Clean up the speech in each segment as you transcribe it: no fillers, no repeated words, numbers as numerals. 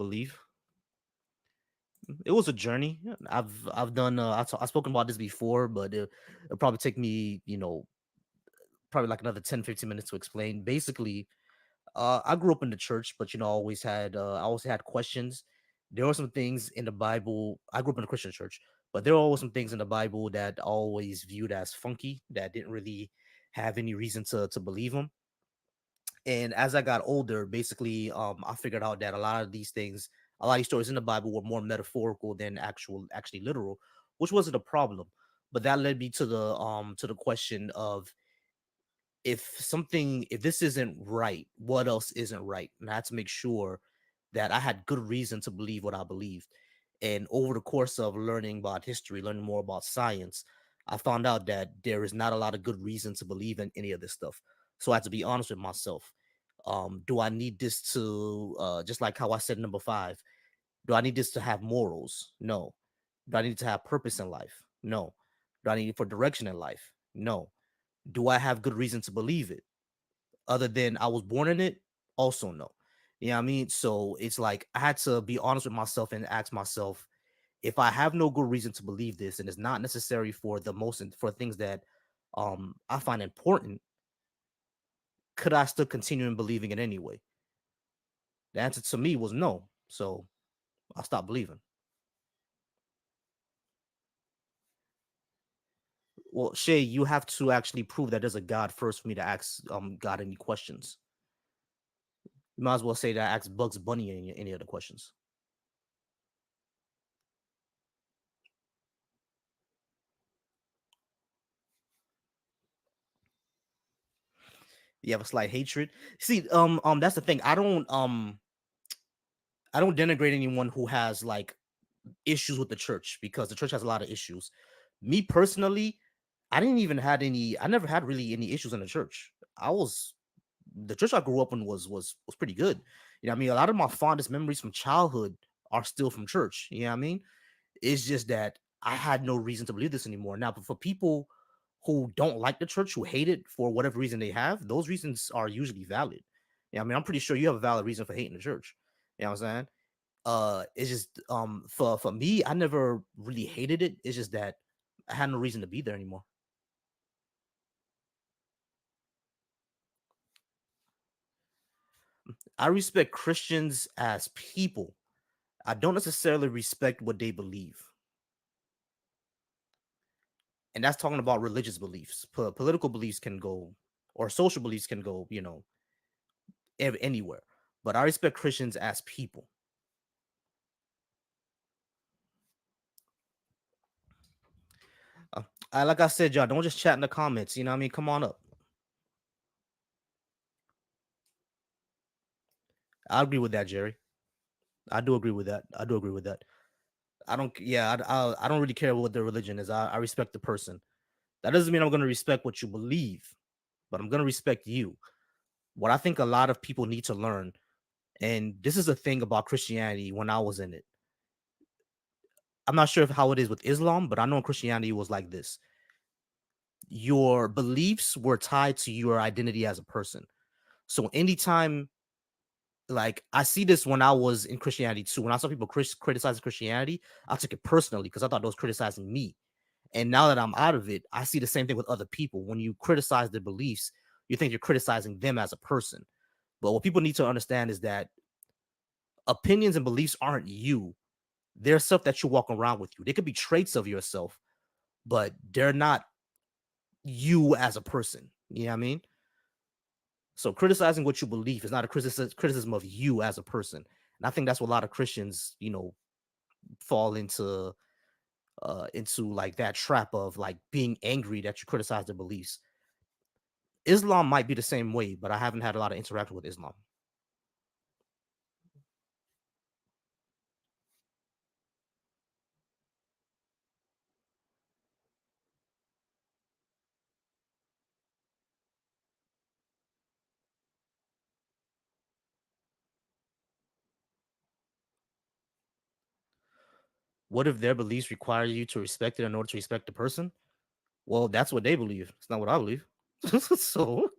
believe. It was a journey. I've done. I've spoken about this before, but it'll probably take me, probably like another 10, 15 minutes to explain. Basically, I grew up in the church, but I always had questions. There were some things in the Bible. I grew up in a Christian church, but there were always some things in the Bible that I always viewed as funky that didn't really have any reason to believe them. And as I got older, basically, I figured out that a lot of these stories in the Bible were more metaphorical than actually literal, which wasn't a problem. But that led me to the question of, if this isn't right, what else isn't right? And I had to make sure that I had good reason to believe what I believed. And over the course of learning about history, learning more about science, I found out that there is not a lot of good reason to believe in any of this stuff. So I had to be honest with myself. Do I need this to, just like how I said number five, do I need this to have morals? No. Do I need to have purpose in life? No. Do I need it for direction in life? No. Do I have good reason to believe it? Other than I was born in it, also no. You know what I mean? So it's like I had to be honest with myself and ask myself, if I have no good reason to believe this and it's not necessary for for things that I find important, could I still continue in believing it anyway? The answer to me was no. So I stopped believing. Well, Shay, you have to actually prove that there's a God first for me to ask God any questions. You might as well say that I asked Bugs Bunny any other questions. You have a slight hatred. See, that's the thing. I don't denigrate anyone who has like issues with the church, because the church has a lot of issues. Me personally, I never had really any issues in the church. The church I grew up in was pretty good. You know what I mean? A lot of my fondest memories from childhood are still from church. You know what I mean? It's just that I had no reason to believe this anymore. Now, but for people who don't like the church, who hate it for whatever reason they have, those reasons are usually valid. Yeah, I mean, I'm pretty sure you have a valid reason for hating the church. You know what I'm saying? It's just for me, I never really hated it. It's just that I had no reason to be there anymore. I respect Christians as people. I don't necessarily respect what they believe. And that's talking about religious beliefs. Political beliefs can go, or social beliefs can go, anywhere. But I respect Christians as people. Uh, like I said, y'all, don't just chat in the comments. You know what I mean? Come on up. I agree with that, Jerry. I do agree with that. I do agree with that. I don't, yeah, I don't really care what their religion is. I respect the person. That doesn't mean I'm going to respect what you believe, but I'm going to respect you. What I think a lot of people need to learn, and this is a thing about Christianity when I was in it. I'm not sure if how it is with Islam, but I know in Christianity it was like this. Your beliefs were tied to your identity as a person. So anytime, like I see this when I was in Christianity too. When I saw people criticizing Christianity, I took it personally because I thought they was criticizing me. And now that I'm out of it, I see the same thing with other people. When you criticize their beliefs, you think you're criticizing them as a person. But what people need to understand is that opinions and beliefs aren't you. They're stuff that you walk around with you. They could be traits of yourself, but they're not you as a person. You know what I mean? So criticizing what you believe is not a criticism of you as a person. And I think that's what a lot of Christians, fall into like that trap of like being angry that you criticize their beliefs. Islam might be the same way, but I haven't had a lot of interaction with Islam. What if their beliefs require you to respect it in order to respect the person? Well, that's what they believe. It's not what I believe. So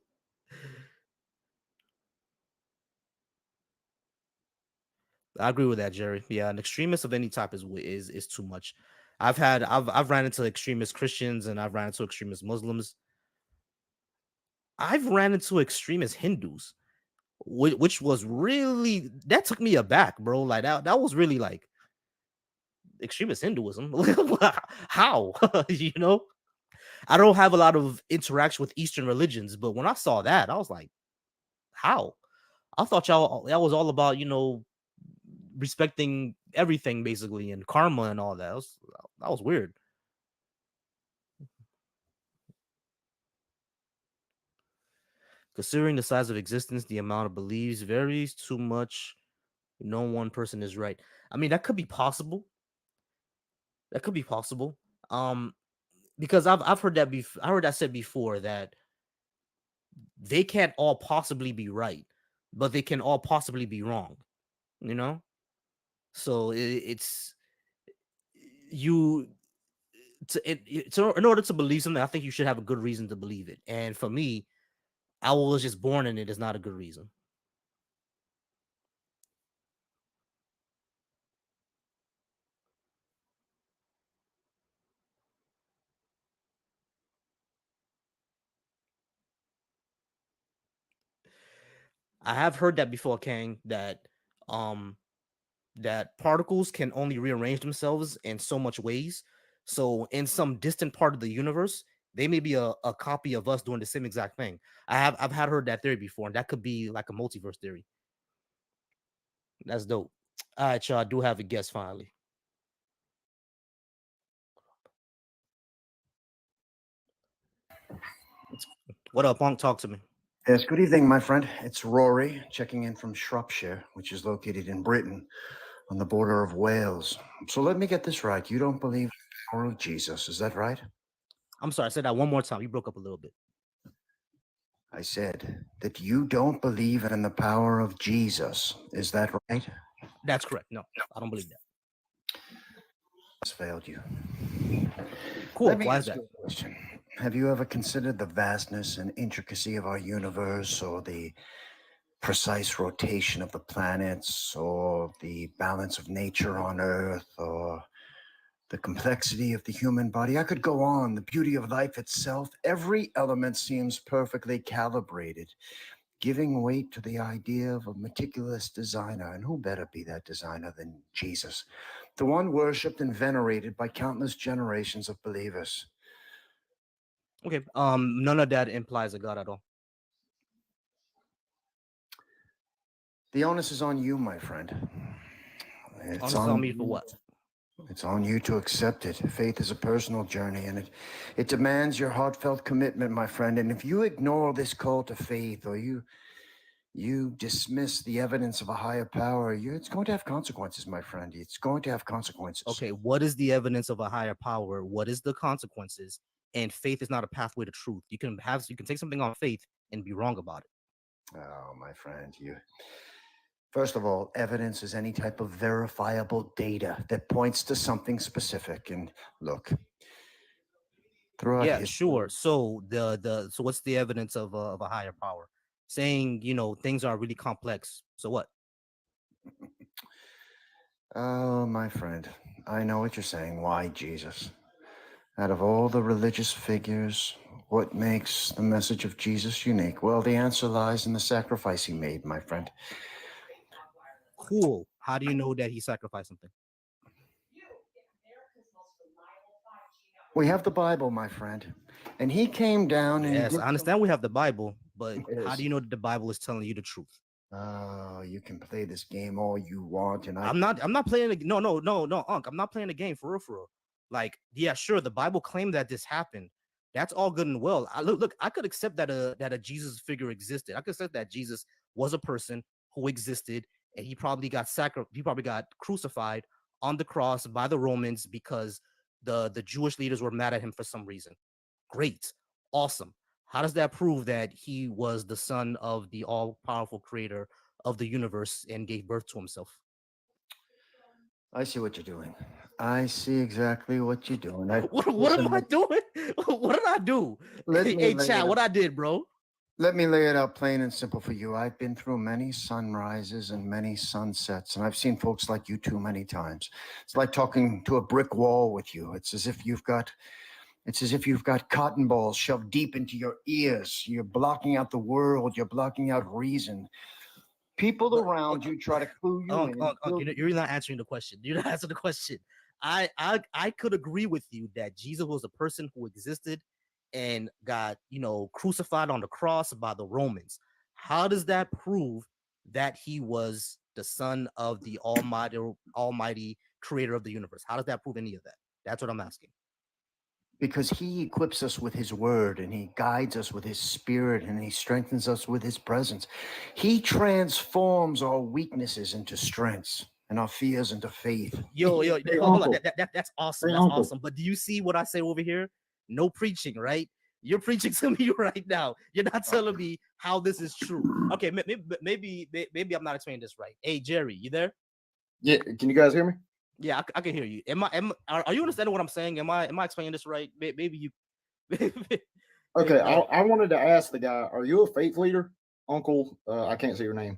I agree with that, Jerry. Yeah, an extremist of any type is too much. I've ran into extremist Christians and I've ran into extremist Muslims. I've ran into extremist Hindus, which was really that took me aback, bro. Like that was really like extremist Hinduism. How? You know? I don't have a lot of interaction with Eastern religions, but when I saw that, I was like, how? I thought y'all that was all about, respecting everything basically and karma and all that. That was weird. Considering the size of existence, the amount of beliefs varies too much. No one person is right. I mean, that could be possible. That could be possible. Um, because I've heard that I heard that said before that they can't all possibly be right, but they can all possibly be wrong. You know, so it's you in order to believe something. I think you should have a good reason to believe it. And for me, I was just born in it is not a good reason. I have heard that before, Kang, um that particles can only rearrange themselves in so much ways. So in some distant part of the universe, they may be a copy of us doing the same exact thing. I've had heard that theory before, and that could be like a multiverse theory. That's dope. All right, y'all. I do have a guess finally. What up, Punk? Talk to me. Yes, good evening, my friend. It's Rory checking in from Shropshire, which is located in Britain on the border of Wales. So let me get this right. You don't believe in the power of Jesus, is that right? I'm sorry. I said that one more time. You broke up a little bit. I said that you don't believe in the power of Jesus, is that right? That's correct. No, I don't believe that. Has failed you. Let Cool. me Why is ask that? you a question. Have you ever considered the vastness and intricacy of our universe or the precise rotation of the planets or the balance of nature on Earth or the complexity of the human body? I could go on. The beauty of life itself. Every element seems perfectly calibrated, giving weight to the idea of a meticulous designer. And who better be that designer than Jesus, the one worshipped and venerated by countless generations of believers? Okay. None of that implies a god at all. The onus is on you, my friend. It's Honestly, on on me for you. what? It's on you to accept it. Faith is a personal journey, and it demands your heartfelt commitment, my friend. And if you ignore this call to faith, or you dismiss the evidence of a higher power, it's going to have consequences, my friend. It's going to have consequences. Okay. What is the evidence of a higher power? What is the consequences? And faith is not a pathway to truth. You can take something on faith and be wrong about it. Oh, my friend, you. First of all, evidence is any type of verifiable data that points to something specific. And look, throughout Yeah, history, sure. So what's the evidence of a higher power? Saying things are really complex. So what? oh, my friend, I know what you're saying. Why Jesus? Out of all the religious figures, what makes the message of Jesus unique? Well, the answer lies in the sacrifice he made, my friend. Cool. How do you know that he sacrificed something? We have the Bible, my friend. And he came down and he Yes, did I some. understand we have the Bible, but how do Yes. you know that the Bible is telling you the truth? Oh, you can play this game all you want, and I. I'm not playing no, Unc. I'm not playing the game for real, for real. Like, yeah, sure, the Bible claimed that this happened. That's all good and well. Look, I could accept that a Jesus figure existed. I could accept that Jesus was a person who existed and he probably got crucified on the cross by the Romans because the Jewish leaders were mad at him for some reason. Great. Awesome. How does that prove that he was the son of the all-powerful creator of the universe and gave birth to himself? I see what you're doing. I see exactly what you're doing. I What am listen. I doing? What did I do? Let Hey, me hey, lay it Chad, what out. I did, bro? Let me lay it out plain and simple for you. I've been through many sunrises and many sunsets, and I've seen folks like you too many times. It's like talking to a brick wall with you. It's as if you've got cotton balls shoved deep into your ears. You're blocking out the world. You're blocking out reason. People But around you try to clue you in. you're not answering the question. You're not answering the question. I could agree with you that Jesus was a person who existed and got crucified on the cross by the Romans. How does that prove that he was the son of the Almighty Creator of the universe? How does that prove any of that? That's what I'm asking. Because he equips us with his word and he guides us with his spirit and he strengthens us with his presence. He transforms our weaknesses into strengths and our fears into faith. Yo, Hey, hold on. uncle. That's awesome. Hey, That's uncle. awesome. But do you see what I say over here? No preaching, right? You're preaching to me right now. You're not telling me how this is true. Okay, maybe I'm not explaining this right. Hey, Jerry, you there? Yeah, can you guys hear me? Yeah, I can hear you. Are you understanding what I'm saying? Am I explaining this right? Maybe you. Okay, Maybe, I wanted to ask the guy, are you a faith leader? Uncle, I can't say your name.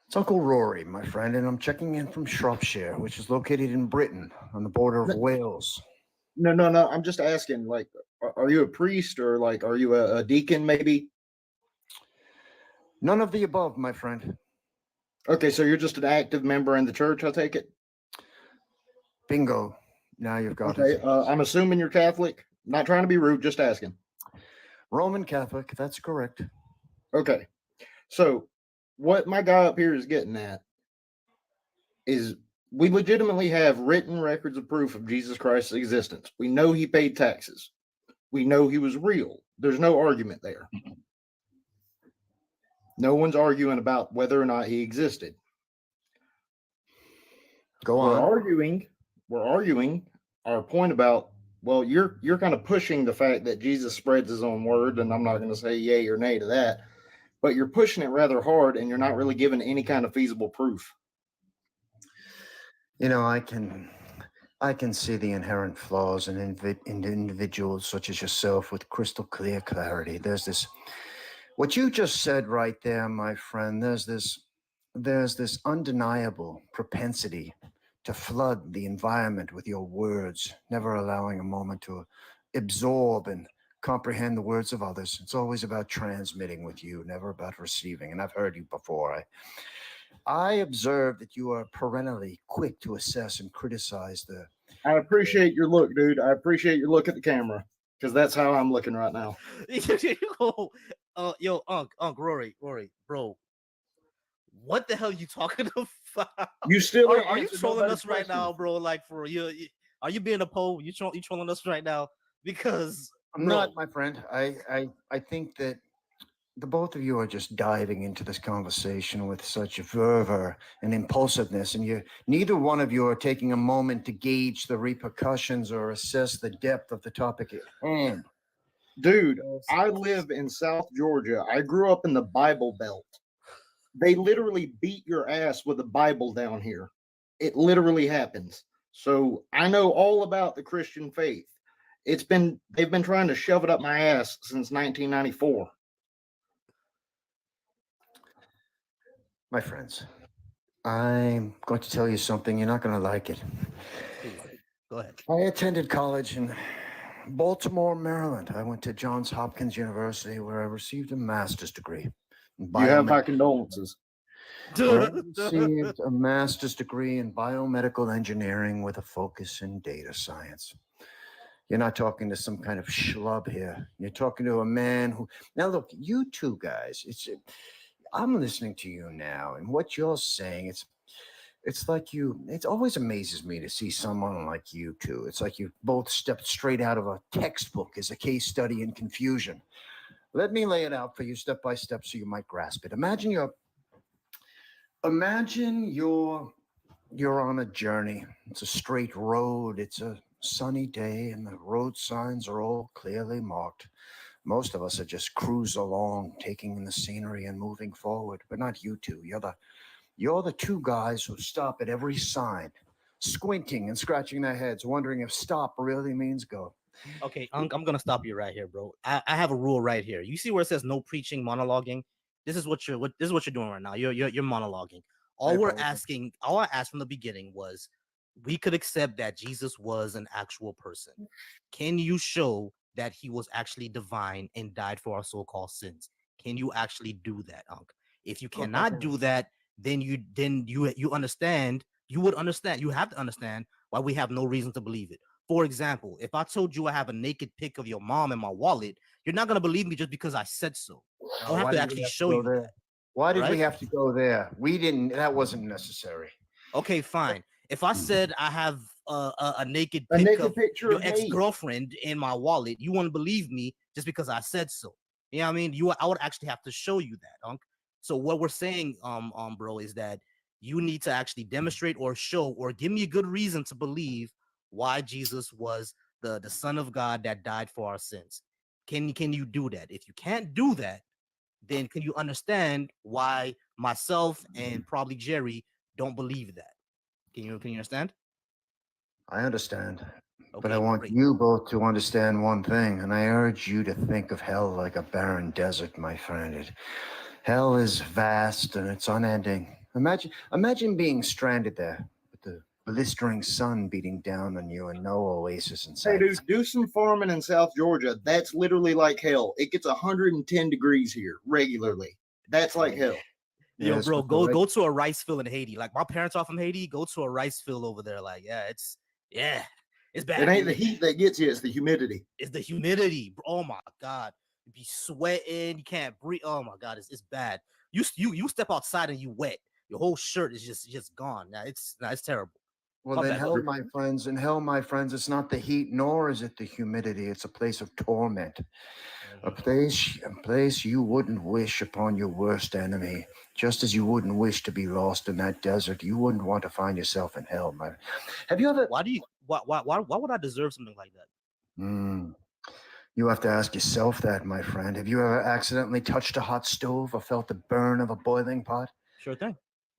It's Uncle Rory, my friend, and I'm checking in from Shropshire, which is located in Britain on the border of No. Wales. No, I'm just asking, like, are you a priest or like, are you a deacon maybe? None of the above, my friend. Okay, so you're just an active member in the church, I take it? Bingo. Now you've got Okay, it. I'm assuming you're Catholic. Not trying to be rude, just asking. Roman Catholic, that's correct. Okay, so what my guy up here is getting at is we legitimately have written records of proof of Jesus Christ's existence. We know he paid taxes. We know he was real. There's no argument there. No one's arguing about whether or not he existed. Go We're on. arguing our point about, well, you're kind of pushing the fact that Jesus spreads his own word, and I'm not going to say yay or nay to that, but you're pushing it rather hard and you're not really giving any kind of feasible proof. You know, I can see the inherent flaws in individuals such as yourself with crystal clear clarity. There's this, what you just said right there, my friend. There's this undeniable propensity to flood the environment with your words, never allowing a moment to absorb and comprehend the words of others. It's always about transmitting with you, never about receiving. And I've heard you before. I observe that you are perennially quick to assess and criticize the. I appreciate your look, dude. I appreciate your look at the camera because that's how I'm looking right now. yo, Unc, Rory, bro, what the hell are you talking about? You still Are you trolling us right now, bro? Like for you, are you being a pole? You trolling us right now? Because I'm not, my friend. I think that the both of you are just diving into this conversation with such fervor and impulsiveness, and neither one of you are taking a moment to gauge the repercussions or assess the depth of the topic at hand. Dude, I live in South Georgia. I grew up in the Bible Belt. They literally beat your ass with a Bible down here. It literally happens. So I know all about the Christian faith. They've been trying to shove it up my ass since 1994. My friends, I'm going to tell you something. You're not going to like it. please go ahead. I attended college in Baltimore, Maryland. I went to Johns Hopkins University where I received a master's degree in You have my condolences. where I received a master's degree in biomedical engineering with a focus in data science. You're not talking to some kind of schlub here. You're talking to a man who. Now, look, you two guys. I'm listening to you now, and what you're saying. It's like you. It always amazes me to see someone like you two. It's like you both stepped straight out of a textbook as a case study in confusion. Let me lay it out for you step by step so you might grasp it. Imagine you're on a journey. It's a straight road. It's a sunny day, and the road signs are all clearly marked. Most of us are just cruise along, taking in the scenery and moving forward. But not you two. You're the two guys who stop at every sign, squinting and scratching their heads, wondering if stop really means go. Okay, I'm gonna stop you right here, bro. I have a rule right here. You see where it says no preaching, monologuing? This is what you're doing right now. You're monologuing. I All apologize. I asked from the beginning was we could accept that Jesus was an actual person. Can you show that he was actually divine and died for our so-called sins? Can you actually do that, Unc? If you Look, I cannot can. do that, then you understand. You would understand. You have to understand why we have no reason to believe it. For example, if I told you I have a naked pic of your mom in my wallet, you're not gonna believe me just because I said so. I Oh, don't have why to did we actually have to show go you there? that, Why did we right? have to go there? We didn't. That wasn't necessary. Okay, fine. If I said I have a naked A pic naked of picture your of me. ex-girlfriend in my wallet, you wouldn't believe me just because I said so. You know what I mean? I would actually have to show you that, Unc. So what we're saying, bro, is that you need to actually demonstrate or show or give me a good reason to believe why Jesus was the Son of God that died for our sins. Can you do that? If you can't do that, then can you understand why myself and probably Jerry don't believe that? Can you understand? I understand. But I Okay, want great. you both to understand one thing, and I urge you to think of hell like a barren desert, my friend. Hell is vast and it's unending. Imagine being stranded there with the blistering sun beating down on you and no oasis in Hey, sight. dude, do some farming in South Georgia. That's literally like hell. It gets 110 degrees here regularly. That's like hell. Yo, Yes, bro, but the go to a rice field in Haiti. Like my parents are from Haiti. Go to a rice field over there. Like, yeah, it's It bad. ain't the heat that gets you, it's the humidity. It's the humidity. Oh my god, you be sweating. You can't breathe. Oh my god, it's bad. You step outside and you wet. Your whole shirt is just gone. Now it's terrible. Well, My in bad. Go hell, ahead. my friends, in hell, my friends, it's not the heat nor is it the humidity. It's a place of torment. A place you wouldn't wish upon your worst enemy. Just as you wouldn't wish to be lost in that desert, you wouldn't want to find yourself in hell, man. Have you ever? Why do you why would I deserve something like that? Hmm. You have to ask yourself that, my friend. Have you ever accidentally touched a hot stove or felt the burn of a boiling pot? Sure thing.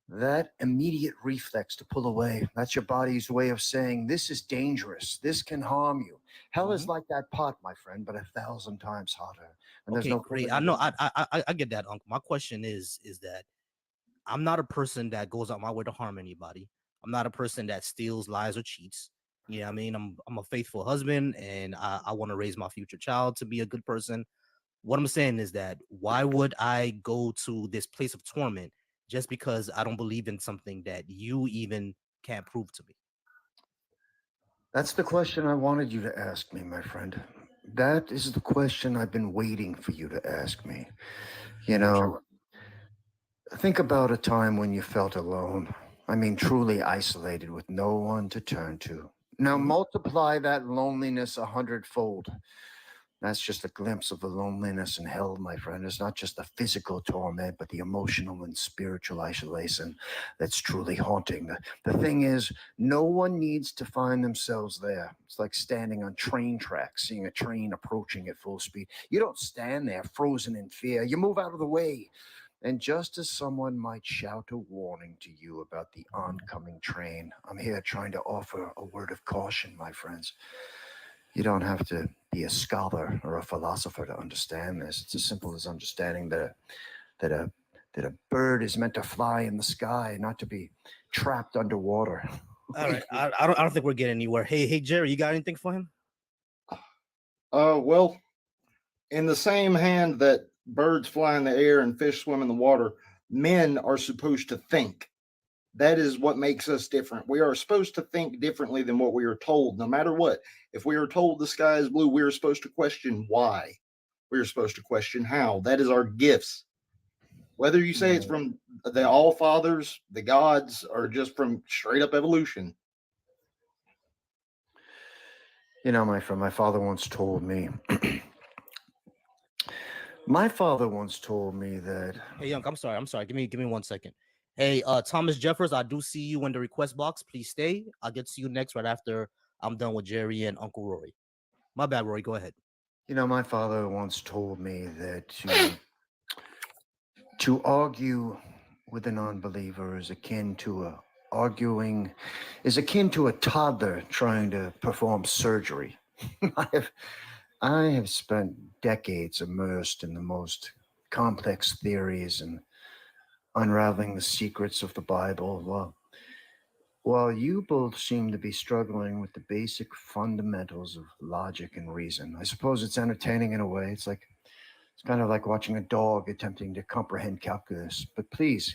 That immediate reflex to pull away, that's your body's way of saying, this is dangerous. This can harm you. Hell is Mhm. like that pot, my friend, but 1,000 times hotter. And there's Okay, no great. cooling I it know. down. I get that, Uncle. My question is that I'm not a person that goes out my way to harm anybody. I'm not a person that steals, lies, or cheats. You know what I mean? I'm a faithful husband, and I want to raise my future child to be a good person. What I'm saying is that why would I go to this place of torment just because I don't believe in something that you even can't prove to me? That's the question I wanted you to ask me, my friend. That is the question I've been waiting for you to ask me. You know, think about a time when you felt alone. I mean, truly isolated with no one to turn to. Now, Mhm. multiply that loneliness 100-fold. That's just a glimpse of the loneliness in hell, my friend. It's not just the physical torment, but the emotional and spiritual isolation that's truly haunting. The thing is, no one needs to find themselves there. It's like standing on train tracks, seeing a train approaching at full speed. You don't stand there frozen in fear. You move out of the way. And just as someone might shout a warning to you about the oncoming train, I'm here trying to offer a word of caution, my friends. You don't have to be a scholar or a philosopher to understand this. It's as simple as understanding that a that a bird is meant to fly in the sky, not to be trapped underwater. All right. I don't think we're getting anywhere. Hey, Jerry, you got anything for him? Well, in the same hand that birds fly in the air and fish swim in the water, men are supposed to think. That is what makes us different. We are supposed to think differently than what we are told, no matter what. If we are told the sky is blue, we are supposed to question why. We are supposed to question how. That is our gifts. Whether you say it's No. from the All Fathers, the gods, or just from straight up evolution. You know, my friend, my father once told me. My father once told me that. Hey, Young, I'm sorry. Give me 1 second. Hey, Thomas Jeffers, I do see you in the request box. Please stay. I'll get to you next right after I'm done with Jerry and Uncle Rory. My bad, Rory. Go ahead. You know, my father once told me that to argue with an unbeliever is akin to a toddler trying to perform surgery. I have spent decades immersed in the most complex theories and unraveling the secrets of the Bible. While you both seem to be struggling with the basic fundamentals of logic and reason, I suppose it's entertaining in a way. It's kind of like watching a dog attempting to comprehend calculus. But please,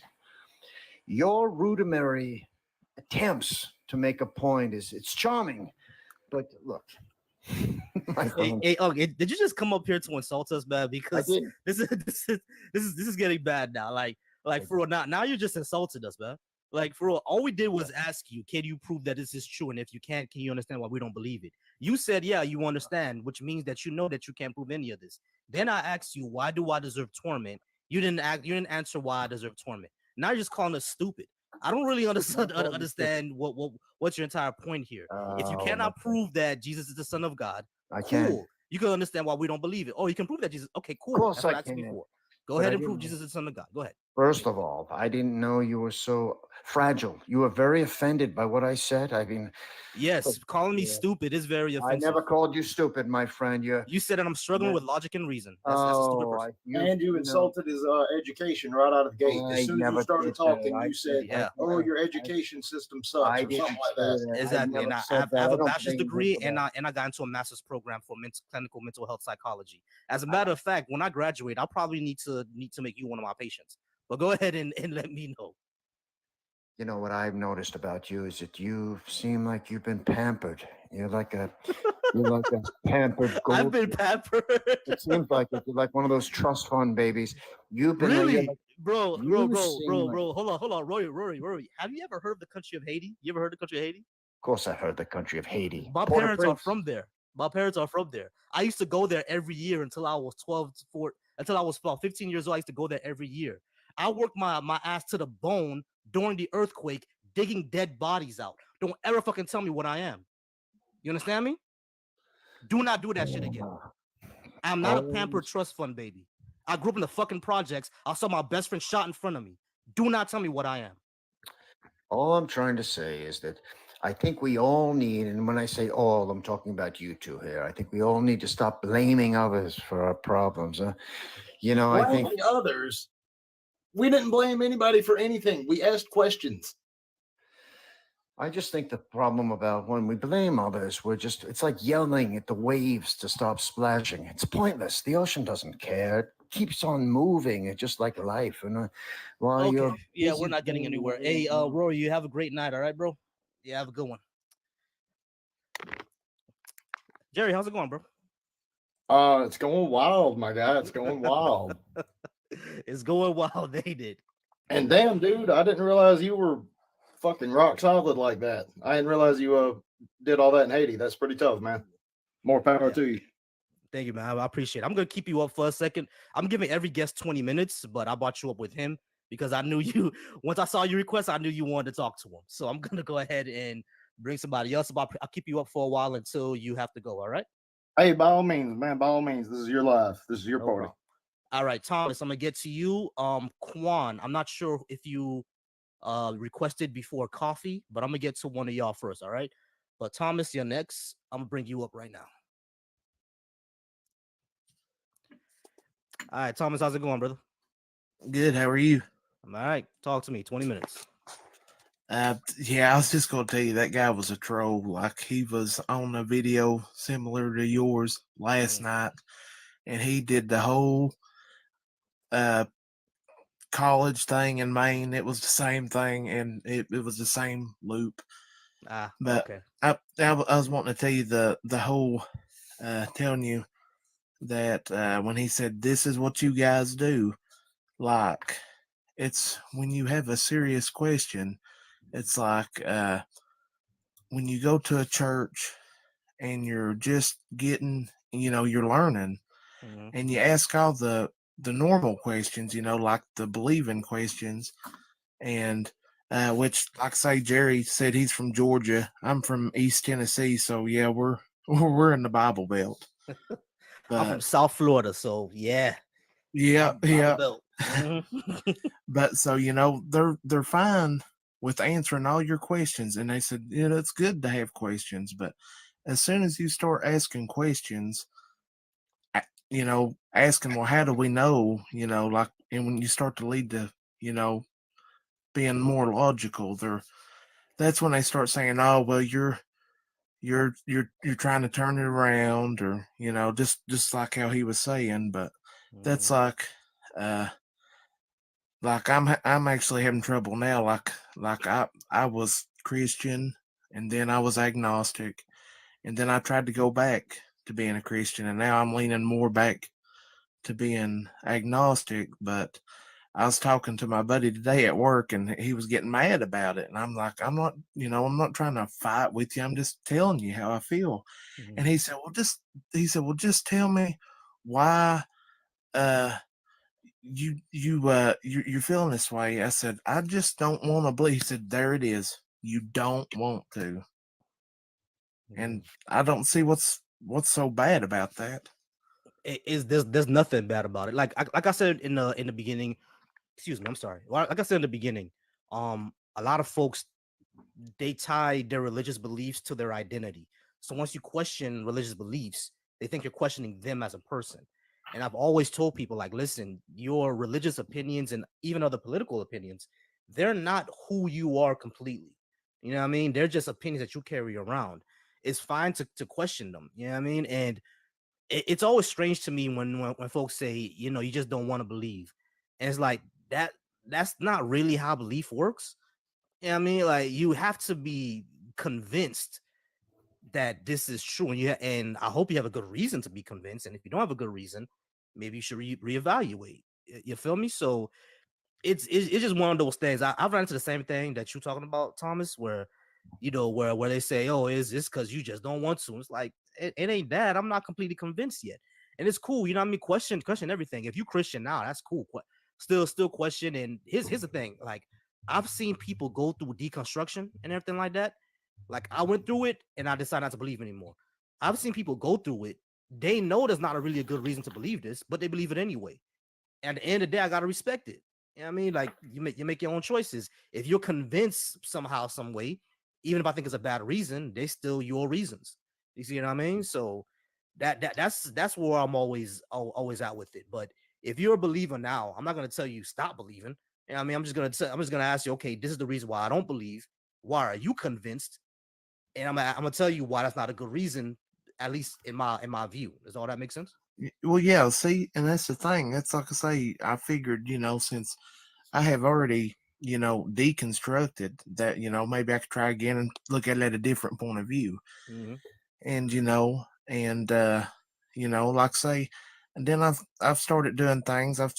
your rudimentary attempts to make a point it's charming. But look, my Hey, friend, hey, did you just come up here to insult us, man? I Because did. this is getting bad now. Like for real, now you're just insulting us, man. Like for real, all we did was ask you, can you prove that this is true? And if you can't, can you understand why we don't believe it? You said, yeah, you understand, which means that you know that you can't prove any of this. Then I asked you, why do I deserve torment? You didn't answer why I deserve torment. Now you're just calling us stupid. I don't really understand what's your entire point here. If you Oh, cannot okay. prove that Jesus is the Son of God, I can. cool. You can understand why we don't believe it. Oh, you can prove that Jesus. Okay, cool. course That's what I I asked you can. before. Go But ahead I and prove didn't- Jesus is the Son of God. Go ahead. First of all, I didn't know you were so fragile. You were very offended by what I said. I mean, Yes, calling me Yeah. stupid is very I offensive. never called you stupid, my friend. You said that I'm struggling Yeah. with logic and reason. That's a stupid person. And you know, insulted his education right out of the gate. I As soon as never you started did that. talking, I you said, Yeah. "Oh, your education system sucks," I or didn't something like say that. that. Exactly. And never I said have, that. I have I a don't bachelor's blame you degree for and that. I got into a master's program for clinical mental health psychology. As a matter of fact, when I graduate, I'll probably need to make you one of my patients. But go ahead and let me know. You know what I've noticed about you is that you seem like you've been pampered. You're like a pampered gold. I've been pampered. It seems like it. You're like one of those trust fund babies. You've been you're Really? like- Bro, you seem like- Hold on. Rory. Have you ever heard of the country of Haiti? You ever heard of the country of Haiti? Of course, I've heard the country of Haiti. My Port-au-Prince. parents are from there. My parents are from there. I used to go there every year until I was 12 to 4, until I was about 15 years old. I used to go there every year. I worked my ass to the bone during the earthquake, digging dead bodies out. Don't ever fucking tell me what I am. You understand me? Do not do that shit again. I'm not a pampered trust fund baby. I grew up in the fucking projects. I saw my best friend shot in front of me. Do not tell me what I am. All I'm trying to say is that I think we all need, and when I say all, I'm talking about you two here. I think we all need to stop blaming others for our problems. You know, I think Blaming others. We didn't blame anybody for anything. We asked questions. I just think the problem about when we blame others, it's like yelling at the waves to stop splashing. It's pointless. The ocean doesn't care. It keeps on moving. It's just like life. And while Okay. you're Yeah, busy we're not getting blaming anywhere. Hey, everyone else- Rory, you have a great night, all right, bro? Yeah, have a good one. Jerry, how's it going, bro? It's going wild, my guy. It's going wild. It's going wild. They did. And damn, dude, I didn't realize you were fucking rock solid like that. I didn't realize you did all that in Haiti. That's pretty tough, man. More power Yeah. to you. Thank you, man. I appreciate it. I'm gonna keep you up for a second. I'm giving every guest 20 minutes, but I brought you up with him because I knew you. Once I saw your request, I knew you wanted to talk to him. So I'm gonna go ahead and bring somebody else. I'll keep you up for a while until you have to go. All right. Hey, by all means, man. By all means, this is your life. This is your No party. problem. All right, Thomas. I'm gonna get to you. Quan. I'm not sure if you requested before coffee, but I'm gonna get to one of y'all first. All right. But Thomas, you're next. I'm gonna bring you up right now. All right, Thomas, how's it going, brother? Good. How are you? All right, talk to me. 20 minutes. Yeah, I was just gonna tell you that guy was a troll. Like he was on a video similar to yours last night, and he did the whole college thing in Maine. It was the same thing, and it was the same loop. But Okay. I was wanting to tell you the whole telling you that when he said this is what you guys do, like it's when you have a serious question, it's like when you go to a church and you're just getting, you're learning, Mhm. and you ask all the normal questions, like the believing questions, and which, like say, Jerry said he's from Georgia. I'm from East Tennessee, so yeah, we're we're in the Bible Belt. I'm from But South Florida, so yeah. yeah, Bible yeah. Belt. Mhm. But so they're fine with answering all your questions, and they said, it's good to have questions, but as soon as you start asking questions, asking, well, how do we know, like, and when you start to lead to, being more logical, that's when they start saying, oh, well, you're trying to turn it around, or, just like how he was saying. But that's uh like I'm actually having trouble now. Like I was Christian, and then I was agnostic, and then I tried to go back to being a Christian, and now I'm leaning more back to being agnostic. But I was talking to my buddy today at work, and he was getting mad about it, and I'm like, I'm not trying to fight with you. I'm just telling you how I feel. Mhm. And well, just tell me why uh you're feeling this way. I said, I just don't want to believe. He said, there it is. You don't want to. And I don't see what's so bad about that. Is there's nothing bad about it. Like I said in the beginning. Excuse me. I'm sorry. Like I said in the beginning, a lot of folks, they tie their religious beliefs to their identity. So once you question religious beliefs, they think you're questioning them as a person. And I've always told people, like, listen, your religious opinions and even other political opinions, they're not who you are completely. You know what I mean? They're just opinions that you carry around. It's fine to question them. You know what I mean? And it's always strange to me when folks say, you just don't want to believe. And it's like that's not really how belief works. You know what I mean? Like, you have to be convinced that this is true, and I hope you have a good reason to be convinced. And if you don't have a good reason, maybe you should reevaluate. You feel me? So it's just one of those things. I've run into the same thing that you're talking about, Thomas, where where they say, oh, is this because you just don't want to? It's like, it ain't that. I'm not completely convinced yet. And it's cool, what I mean? Question everything. If you Christian now, that's cool. Still question. And here's the thing. Like, I've seen people go through deconstruction and everything like that. Like, I went through it and I decided not to believe anymore. I've seen people go through it. They know there's not a really a good reason to believe this, but they believe it anyway. And at the end of the day, I gotta respect it. You know what I mean? Like, you make your own choices. If you're convinced somehow, some way, even if I think it's a bad reason, they still your reasons. You see what I mean? So that's where I'm always out with it. But if you're a believer now, I'm not gonna tell you stop believing. You know what I mean? I'm just gonna ask you, okay, this is the reason why I don't believe. Why are you convinced? And I'm gonna tell you why that's not a good reason, at least in my view. Does all that make sense? Well, yeah, see, and that's the thing. That's like I say, I figured, since I have already, deconstructed that, maybe I could try again and look at it at a different point of view. Mm-hmm. And, like say, and then I've started doing things. I've,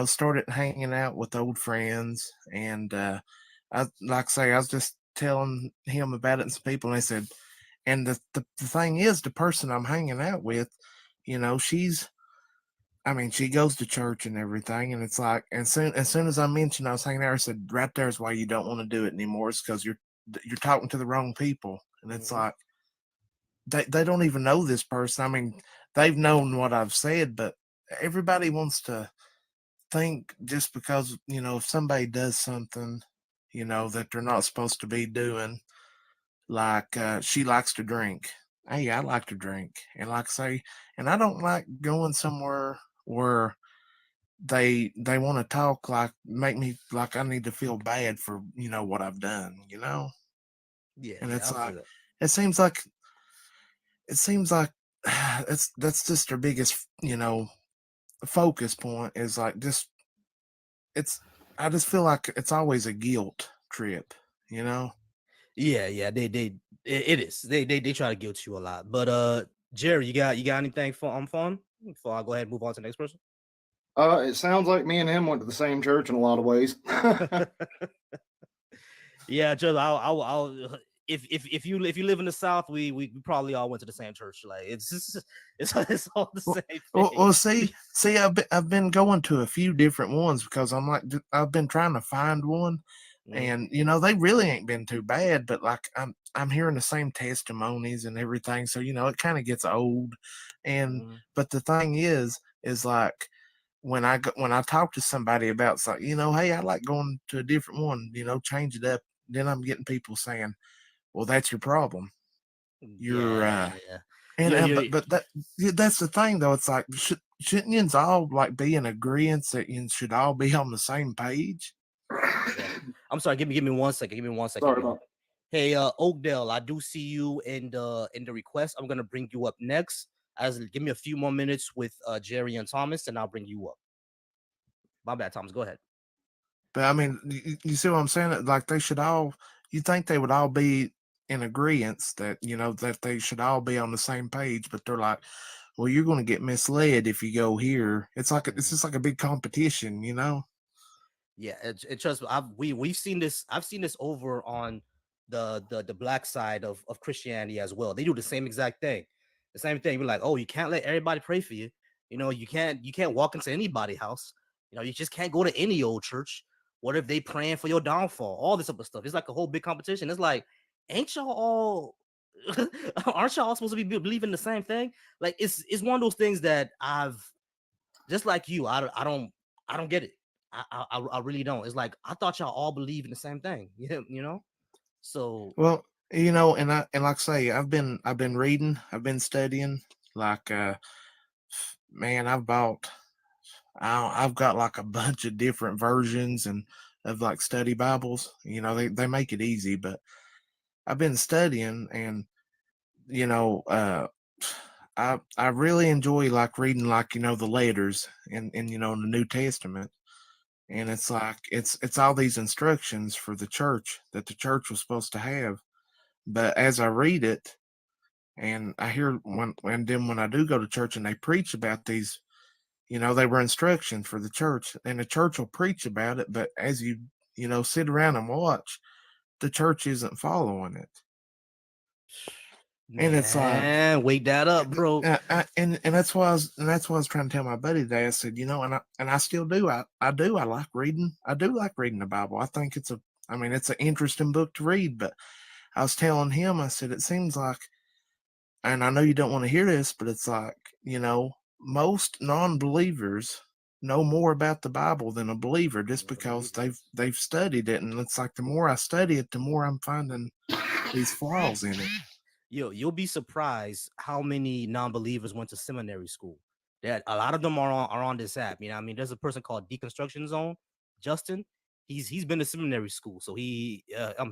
started hanging out with old friends. And I like say, I was just telling him about it and some people, and they said, and the thing is, the person I'm hanging out with, she goes to church and everything, and it's like, as soon as I mentioned I was hanging out, I said, right there's why you don't want to do it anymore. It's because you're talking to the wrong people, and it's Mm-hmm. like they don't even know this person. They've known what I've said, but everybody wants to think just because if somebody does something, that they're not supposed to be doing, like she likes to drink. Hey, I like to drink, and like say, and I don't like going somewhere where they want to talk, like make me like I need to feel bad for what I've done, Yeah, and yeah, it's I feel like that. it seems like it seems like that's just their biggest focus point is like just it's I just feel like it's always a guilt trip, you know. Yeah, it is. They try to guilt you a lot. But Jerry, you got anything for fun before I go ahead and move on to the next person? It sounds like me and him went to the same church in a lot of ways. Yeah, just I'll if you live in the South, we probably all went to the same church. Like, it's just, it's all the Well, same thing. well, see, I've been going to a few different ones because I'm like I've been trying to find one, Mhm, and they really ain't been too bad. But like I'm hearing the same testimonies and everything, so it kind of gets old. And mhm. but the thing is like when I talk to somebody about something, hey, I like going to a different one, change it up. Then I'm getting people saying, "Well, that's your problem." You're Yeah, yeah. and You're that's the thing though. It's like shouldn't you all like be in agreement that you should all be on the same page? yeah. I'm sorry. Give me 1 second. Give me 1 second. Sorry y'all. about Hey, Oakdale, I do see you in the request. I'm gonna bring you up next. Give me a few more minutes with Jerry and Thomas, and I'll bring you up. My bad, Thomas. Go ahead. But I mean, you see what I'm saying? Like they should all. You think they would all be in agreement that that they should all be on the same page, but they're like, well, you're going to get misled if you go here. It's like it's just like a big competition, you know. Yeah, it trust me. We've seen this. I've seen this over on the black side of Christianity as well. They do the same exact thing. The same thing. We're like, oh, you can't let everybody pray for you. You can't walk into anybody's house. You just can't go to any old church. What if they praying for your downfall? All this other stuff. It's like a whole big competition. It's like, ain't y'all all aren't y'all supposed to be believing the same thing? Like it's one of those things that I've just like you. I don't get it. I really don't. It's like I thought y'all all believe in the same thing. So Well, and like I say, I've been reading, I've been studying. Like, man, I've got like a bunch of different versions and of like study Bibles. They make it easy, but I've been studying and I really enjoy like reading like the letters in in the New Testament. And it's like it's all these instructions for the church that the church was supposed to have. But as I read it and I hear when I do go to church and they preach about these, they were instructions for the church, and the church will preach about it, but as you sit around and watch, the church isn't following it. And it's like, man, wake that up, bro. and that's why I was trying to tell my buddy today. I said, and I still do. I like reading. I do like reading the Bible. I think it's an interesting book to read. But I was telling him, I said, it seems like, and I know you don't want to hear this, but it's like, most non-believers know more about the Bible than a believer just because they've studied it. And it's like the more I study it, the more I'm finding these flaws in it. You'll be surprised how many non-believers went to seminary school. That a lot of them are on this app. There's a person called Deconstruction Zone, Justin. He's been to seminary school, so he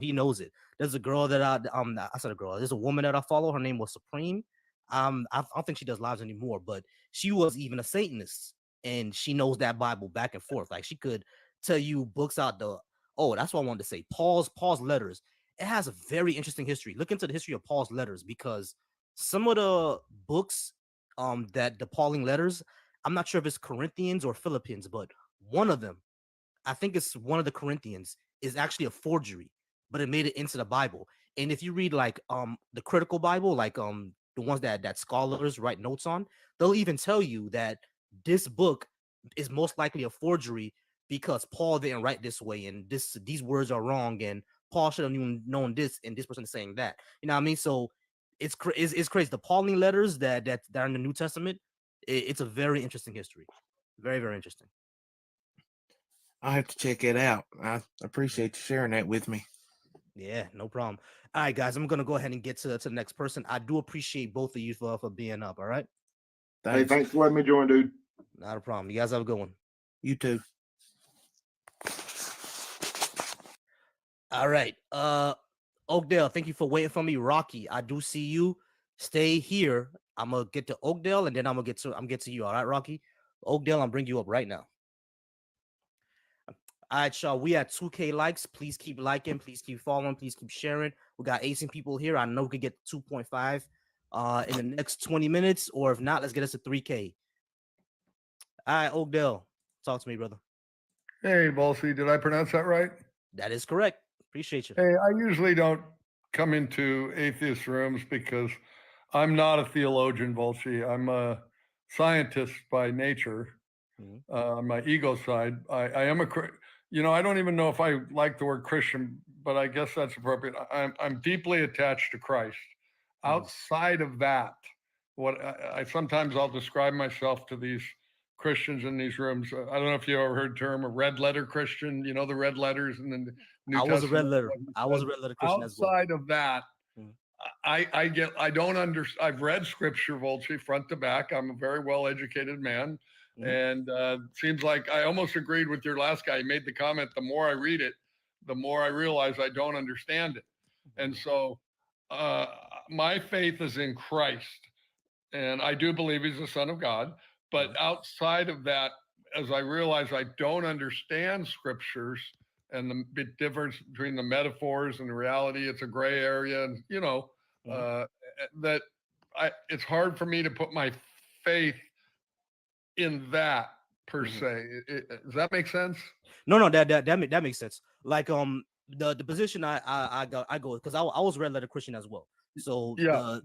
knows it. There's a girl that I said a girl. There's a woman that I follow. Her name was Supreme. I don't think she does lives anymore, but she was even a Satanist, and she knows that Bible back and forth. Like she could tell you books out that's what I wanted to say. Paul's letters. It has a very interesting history. Look into the history of Paul's letters, because some of the books that the Pauline letters, I'm not sure if it's Corinthians or Philippians, but one of them, I think it's one of the Corinthians, is actually a forgery, but it made it into the Bible. And if you read like the critical Bible, like the ones that scholars write notes on, they'll even tell you that this book is most likely a forgery because Paul didn't write this way, and these words are wrong, and Paul should have known this, and this person is saying that. You know what I mean? So it's crazy. The Pauline letters that are in the New Testament, it's a very interesting history. Very, very interesting. I'll have to check it out. I appreciate you sharing that with me. Yeah, no problem. All right, guys, I'm gonna go ahead and get to the next person. I do appreciate both of you for being up. All right. Hey, thanks for letting me join, dude. Not a problem. You guys have a good one. You too. All right. Oakdale, thank you for waiting for me. Rocky, I do see you. Stay here. I'm gonna get to Oakdale, and then I'm get to you. All right, Rocky. Oakdale, I'll bring you up right now. All right, y'all. We at 2K likes. Please keep liking. Please keep following. Please keep sharing. We got 18 people here. I know we could get 2.5 in the next 20 minutes, or if not, let's get us to 3K. All right, Oakdale, talk to me, brother. Hey, Volsey, did I pronounce that right? That is correct. Appreciate you. Hey, I usually don't come into atheist rooms because I'm not a theologian, Volsey. I'm a scientist by nature. My ego side, I am I don't even know if I like the word Christian, but I guess that's appropriate. I'm deeply attached to Christ. Outside of that, what I sometimes I'll describe myself to these Christians in these rooms. I don't know if you ever heard the term a red letter Christian, the red letters and then I was a red letter. I was a red letter Christian as well. Outside of that, I don't understand. I've read scripture, Volchi, front to back. I'm a very well educated man. And seems like I almost agreed with your last guy. He made the comment, the more I read it, the more I realize I don't understand it. And so my faith is in Christ. And I do believe he's the Son of God. But outside of that, as I realize I don't understand scriptures and the big difference between the metaphors and the reality, it's a gray area. And, you know, that it's hard for me to put my faith in that per se. Does that make sense? No, that makes sense. Like the position I go because I was red letter Christian as well. So yeah,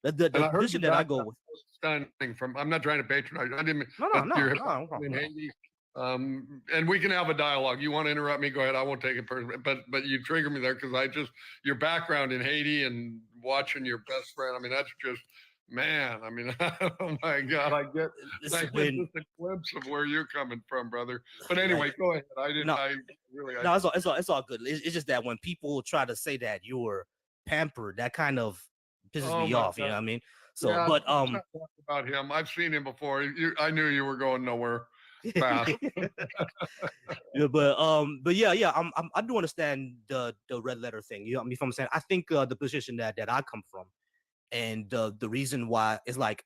the position that I go with. Standing from, I'm not trying to patronize. I didn't. No. And we can have a dialogue. You want to interrupt me? Go ahead. I won't take it personally. But you trigger me there because your background in Haiti and watching your best friend. I mean, that's just. Man, I mean, oh my God, I get just a glimpse of where you're coming from, brother. But anyway, go ahead. It's all good. It's just that when people try to say that you're pampered, that kind of pisses me off. God. You know what I mean? So, yeah, but about him, I've seen him before. I knew you were going nowhere fast. but yeah, I do understand the red letter thing. You know what I mean? If I'm saying, I think the position that I come from. And the reason why is like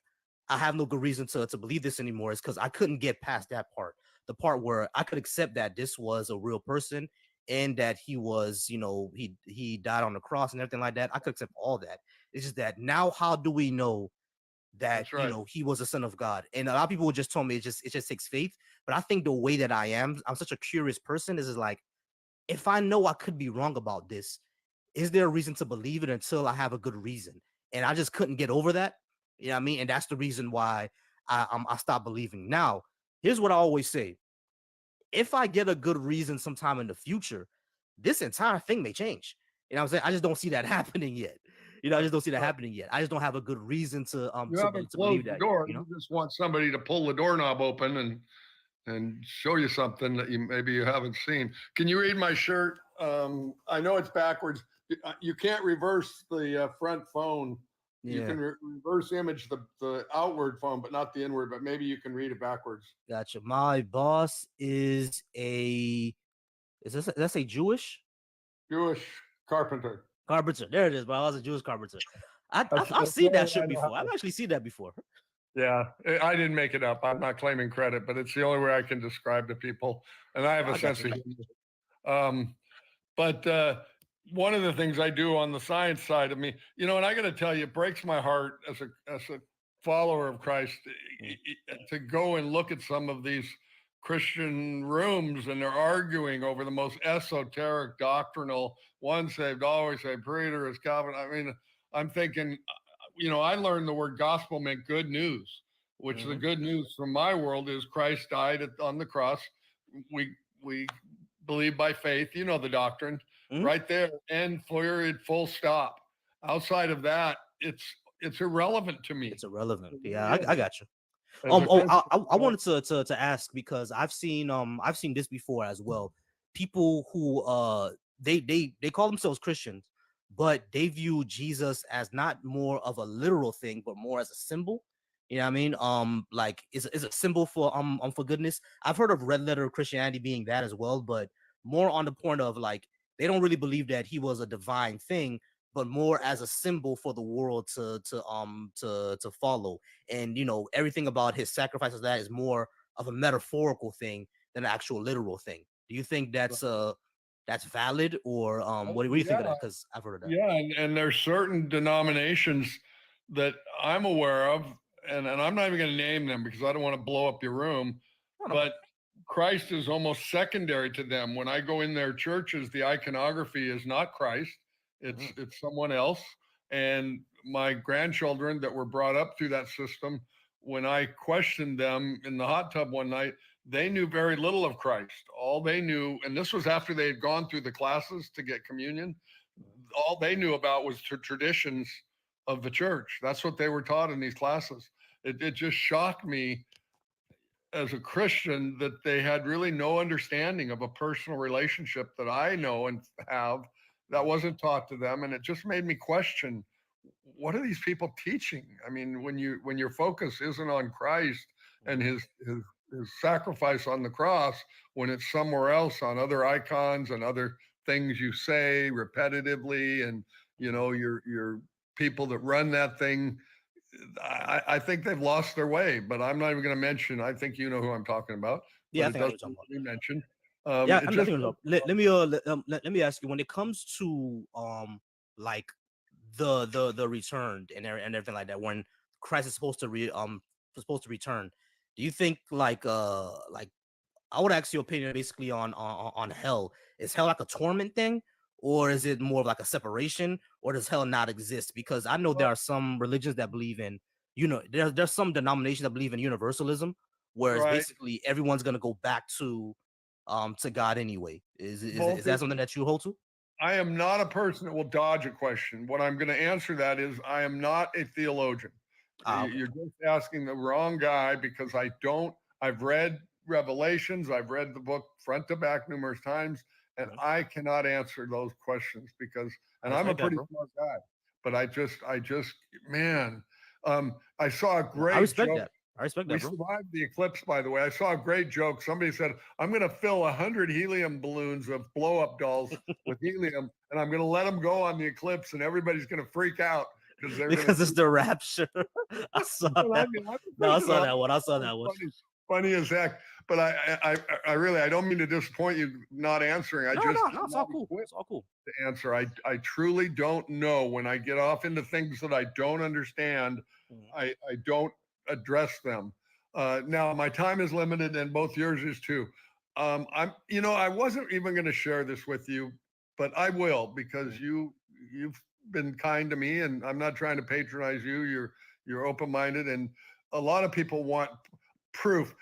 I have no good reason to believe this anymore is because I couldn't get past that part. The part where I could accept that this was a real person and that he was, you know, he died on the cross and everything like that. I could accept all that. It's just that now, how do we know that you know he was a son of God? And a lot of people just told me it just takes faith. But I think the way that I'm such a curious person is like, if I know I could be wrong about this, is there a reason to believe it until I have a good reason? And I just couldn't get over that. You know what I mean? And that's the reason why I stopped believing. Now, here's what I always say. If I get a good reason sometime in the future, this entire thing may change. You know what I'm saying? I just don't see that happening yet. You know, I just don't see that happening yet. I just don't have a good reason to believe that. Door. You know? You just want somebody to pull the doorknob open and show you something that maybe you haven't seen. Can you read my shirt? I know it's backwards. You can't reverse the front phone. Yeah. You can reverse image the outward phone, but not the inward. But maybe you can read it backwards. Gotcha. My boss is that's a Jewish carpenter. Carpenter. There it is. My boss is a Jewish carpenter. I've seen that shit before. I've actually seen that before. Yeah, I didn't make it up. I'm not claiming credit, but it's the only way I can describe to people. And I have a sense of humor. But one of the things I do on the science side of me, you know, and I got to tell you, it breaks my heart as a follower of Christ to go and look at some of these Christian rooms and they're arguing over the most esoteric doctrinal, one saved, always saved, Peter is Calvin. I mean, I'm thinking, you know, I learned the word gospel meant good news, which the good news from my world is Christ died on the cross. We believe by faith, you know, the doctrine right there, and full stop. Outside of that, it's irrelevant to me. It's irrelevant. Yeah, I got you. I wanted to ask because I've seen this before as well. People who they call themselves Christians, but they view Jesus as not more of a literal thing, but more as a symbol. You know what I mean? Like is a symbol for goodness. I've heard of red letter Christianity being that as well, but more on the point of like they don't really believe that he was a divine thing, but more as a symbol for the world to follow. And you know, everything about his sacrifices that is more of a metaphorical thing than an actual literal thing. Do you think that's valid, or what do you think of that? Because I've heard of that. Yeah, and there's certain denominations that I'm aware of, and I'm not even going to name them because I don't want to blow up your room, but Christ is almost secondary to them. When I go in their churches, the iconography is not Christ. It's someone else. And my grandchildren that were brought up through that system, when I questioned them in the hot tub one night, they knew very little of Christ. All they knew, and this was after they had gone through the classes to get communion, all they knew about was the traditions of the church. That's what they were taught in these classes. It just shocked me as a Christian that they had really no understanding of a personal relationship that I know and have that wasn't taught to them. And it just made me question what are these people teaching? I mean, when your focus isn't on Christ and his sacrifice on the cross, when it's somewhere else on other icons and other things you say repetitively, and your people that run that thing, I think they've lost their way. But I'm not even going to mention. I think you know who I'm talking about. Yeah, I But it think I know doesn't what need you're to be mentioned. Yeah, It I'm just definitely. Let me ask you, when it comes to like the return and everything like that, when Christ is supposed to return, do you think like I would ask your opinion basically on hell? Is hell like a torment thing, or is it more of like a separation, or does hell not exist? Because I know there are some religions that believe in, there's some denominations that believe in universalism, whereas right. basically everyone's gonna go back to God anyway. Is that Both something that you hold to? I am not a person that will dodge a question. What I'm going to answer that is I am not a theologian. Okay. You're just asking the wrong guy, because I've read Revelations, I've read the book front to back numerous times, and Mhm. I cannot answer those questions and I I'm a respect that, pretty bro. smart guy, but man, I saw a I great respect joke. that. I respect We that, bro. survived the eclipse, by the way. I saw a great joke. Somebody said, I'm going to fill 100 helium balloons of blow up dolls with helium, and I'm going to let them go on the eclipse, and everybody's going to freak out because they're going Because to it's see. the rapture. I saw Well, I that. mean, I'm No, I thinking, saw oh, that one. I saw that that one. was funny as heck. But I really, I don't mean to disappoint you not answering. I No, just no, no. am It's not all cool. equipped It's all cool. to answer. I truly don't know. When I get off into things that I don't understand, Mhm. I don't address them. Now my time is limited, and both yours is too. I wasn't even going to share this with you, but I will, because you've been kind to me, and I'm not trying to patronize you. You're open-minded, and a lot of people want proof.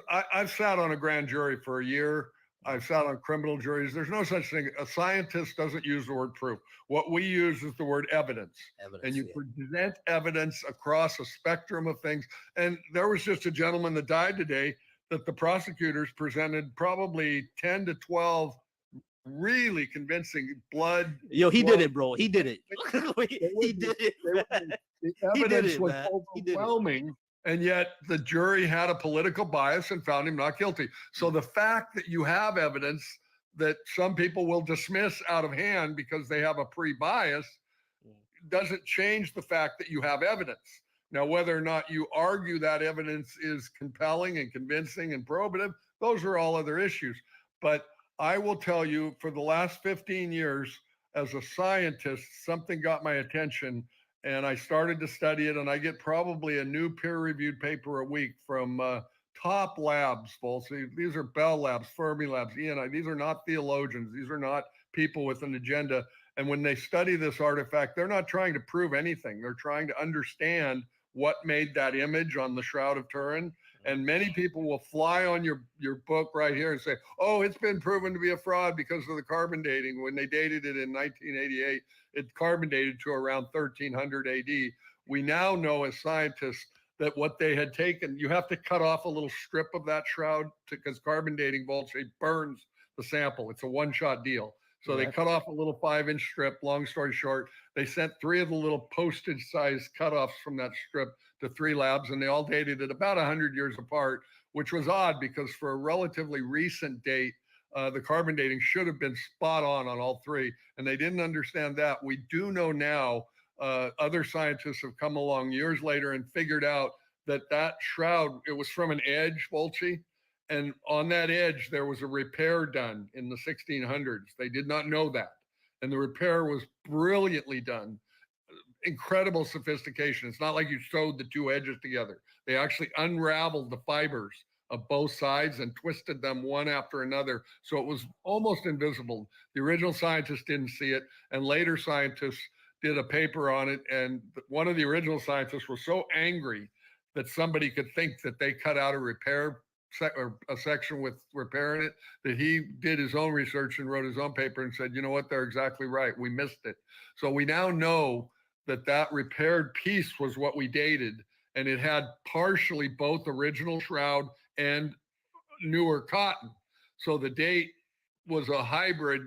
I've sat on a grand jury for a year. I've sat on criminal juries. There's no such thing. A scientist doesn't use the word proof. What we use is the word evidence. And Evidence. you Yeah. present evidence across a spectrum of things. And there was just a gentleman that died today that the prosecutors presented probably 10 to 12 really convincing blood. Yo, he did blood. it, bro. He did it. He did it. Man. The He did evidence it, was man. He did it. overwhelming, and yet the jury had a political bias and found him not guilty. So the fact that you have evidence that some people will dismiss out of hand because they have a pre-bias doesn't change the fact that you have evidence. Now, whether or not you argue that evidence is compelling and convincing and probative, those are all other issues. But I will tell you, for the last 15 years, as a scientist, something got my attention, and I started to study it. And I get probably a new peer-reviewed paper a week from top labs, Volsi. These are Bell Labs, Fermi Labs, ENI. These are not theologians. These are not people with an agenda. And when they study this artifact, they're not trying to prove anything. They're trying to understand what made that image on the Shroud of Turin. And many people will fly on your book right here and say, oh, it's been proven to be a fraud because of the carbon dating. When they dated it in 1988, it carbon dated to around 1300 AD. We now know as scientists that what they had taken, you have to cut off a little strip of that shroud because carbon dating Volce burns the sample. It's a one-shot deal. So they cut off a little 5-inch strip. Long story short, they sent 3 of the little postage-sized cutoffs from that strip to 3 labs, and they all dated it about 100 years apart, which was odd because for a relatively recent date, the carbon dating should have been spot on all 3, and they didn't understand that. We do know now, other scientists have come along years later and figured out that shroud, it was from an edge, Volci, and on that edge, there was a repair done in the 1600s. They did not know that. And the repair was brilliantly done. Incredible sophistication. It's not like you sewed the 2 edges together. They actually unraveled the fibers of both sides and twisted them one after another. So it was almost invisible. The original scientists didn't see it. And later scientists did a paper on it. And one of the original scientists was so angry that somebody could think that they cut out a repair or a section with repair in it, that he did his own research and wrote his own paper and said, you know what, they're exactly right. We missed it. So we now know that repaired piece was what we dated, and it had partially both original shroud and newer cotton. So the date was a hybrid.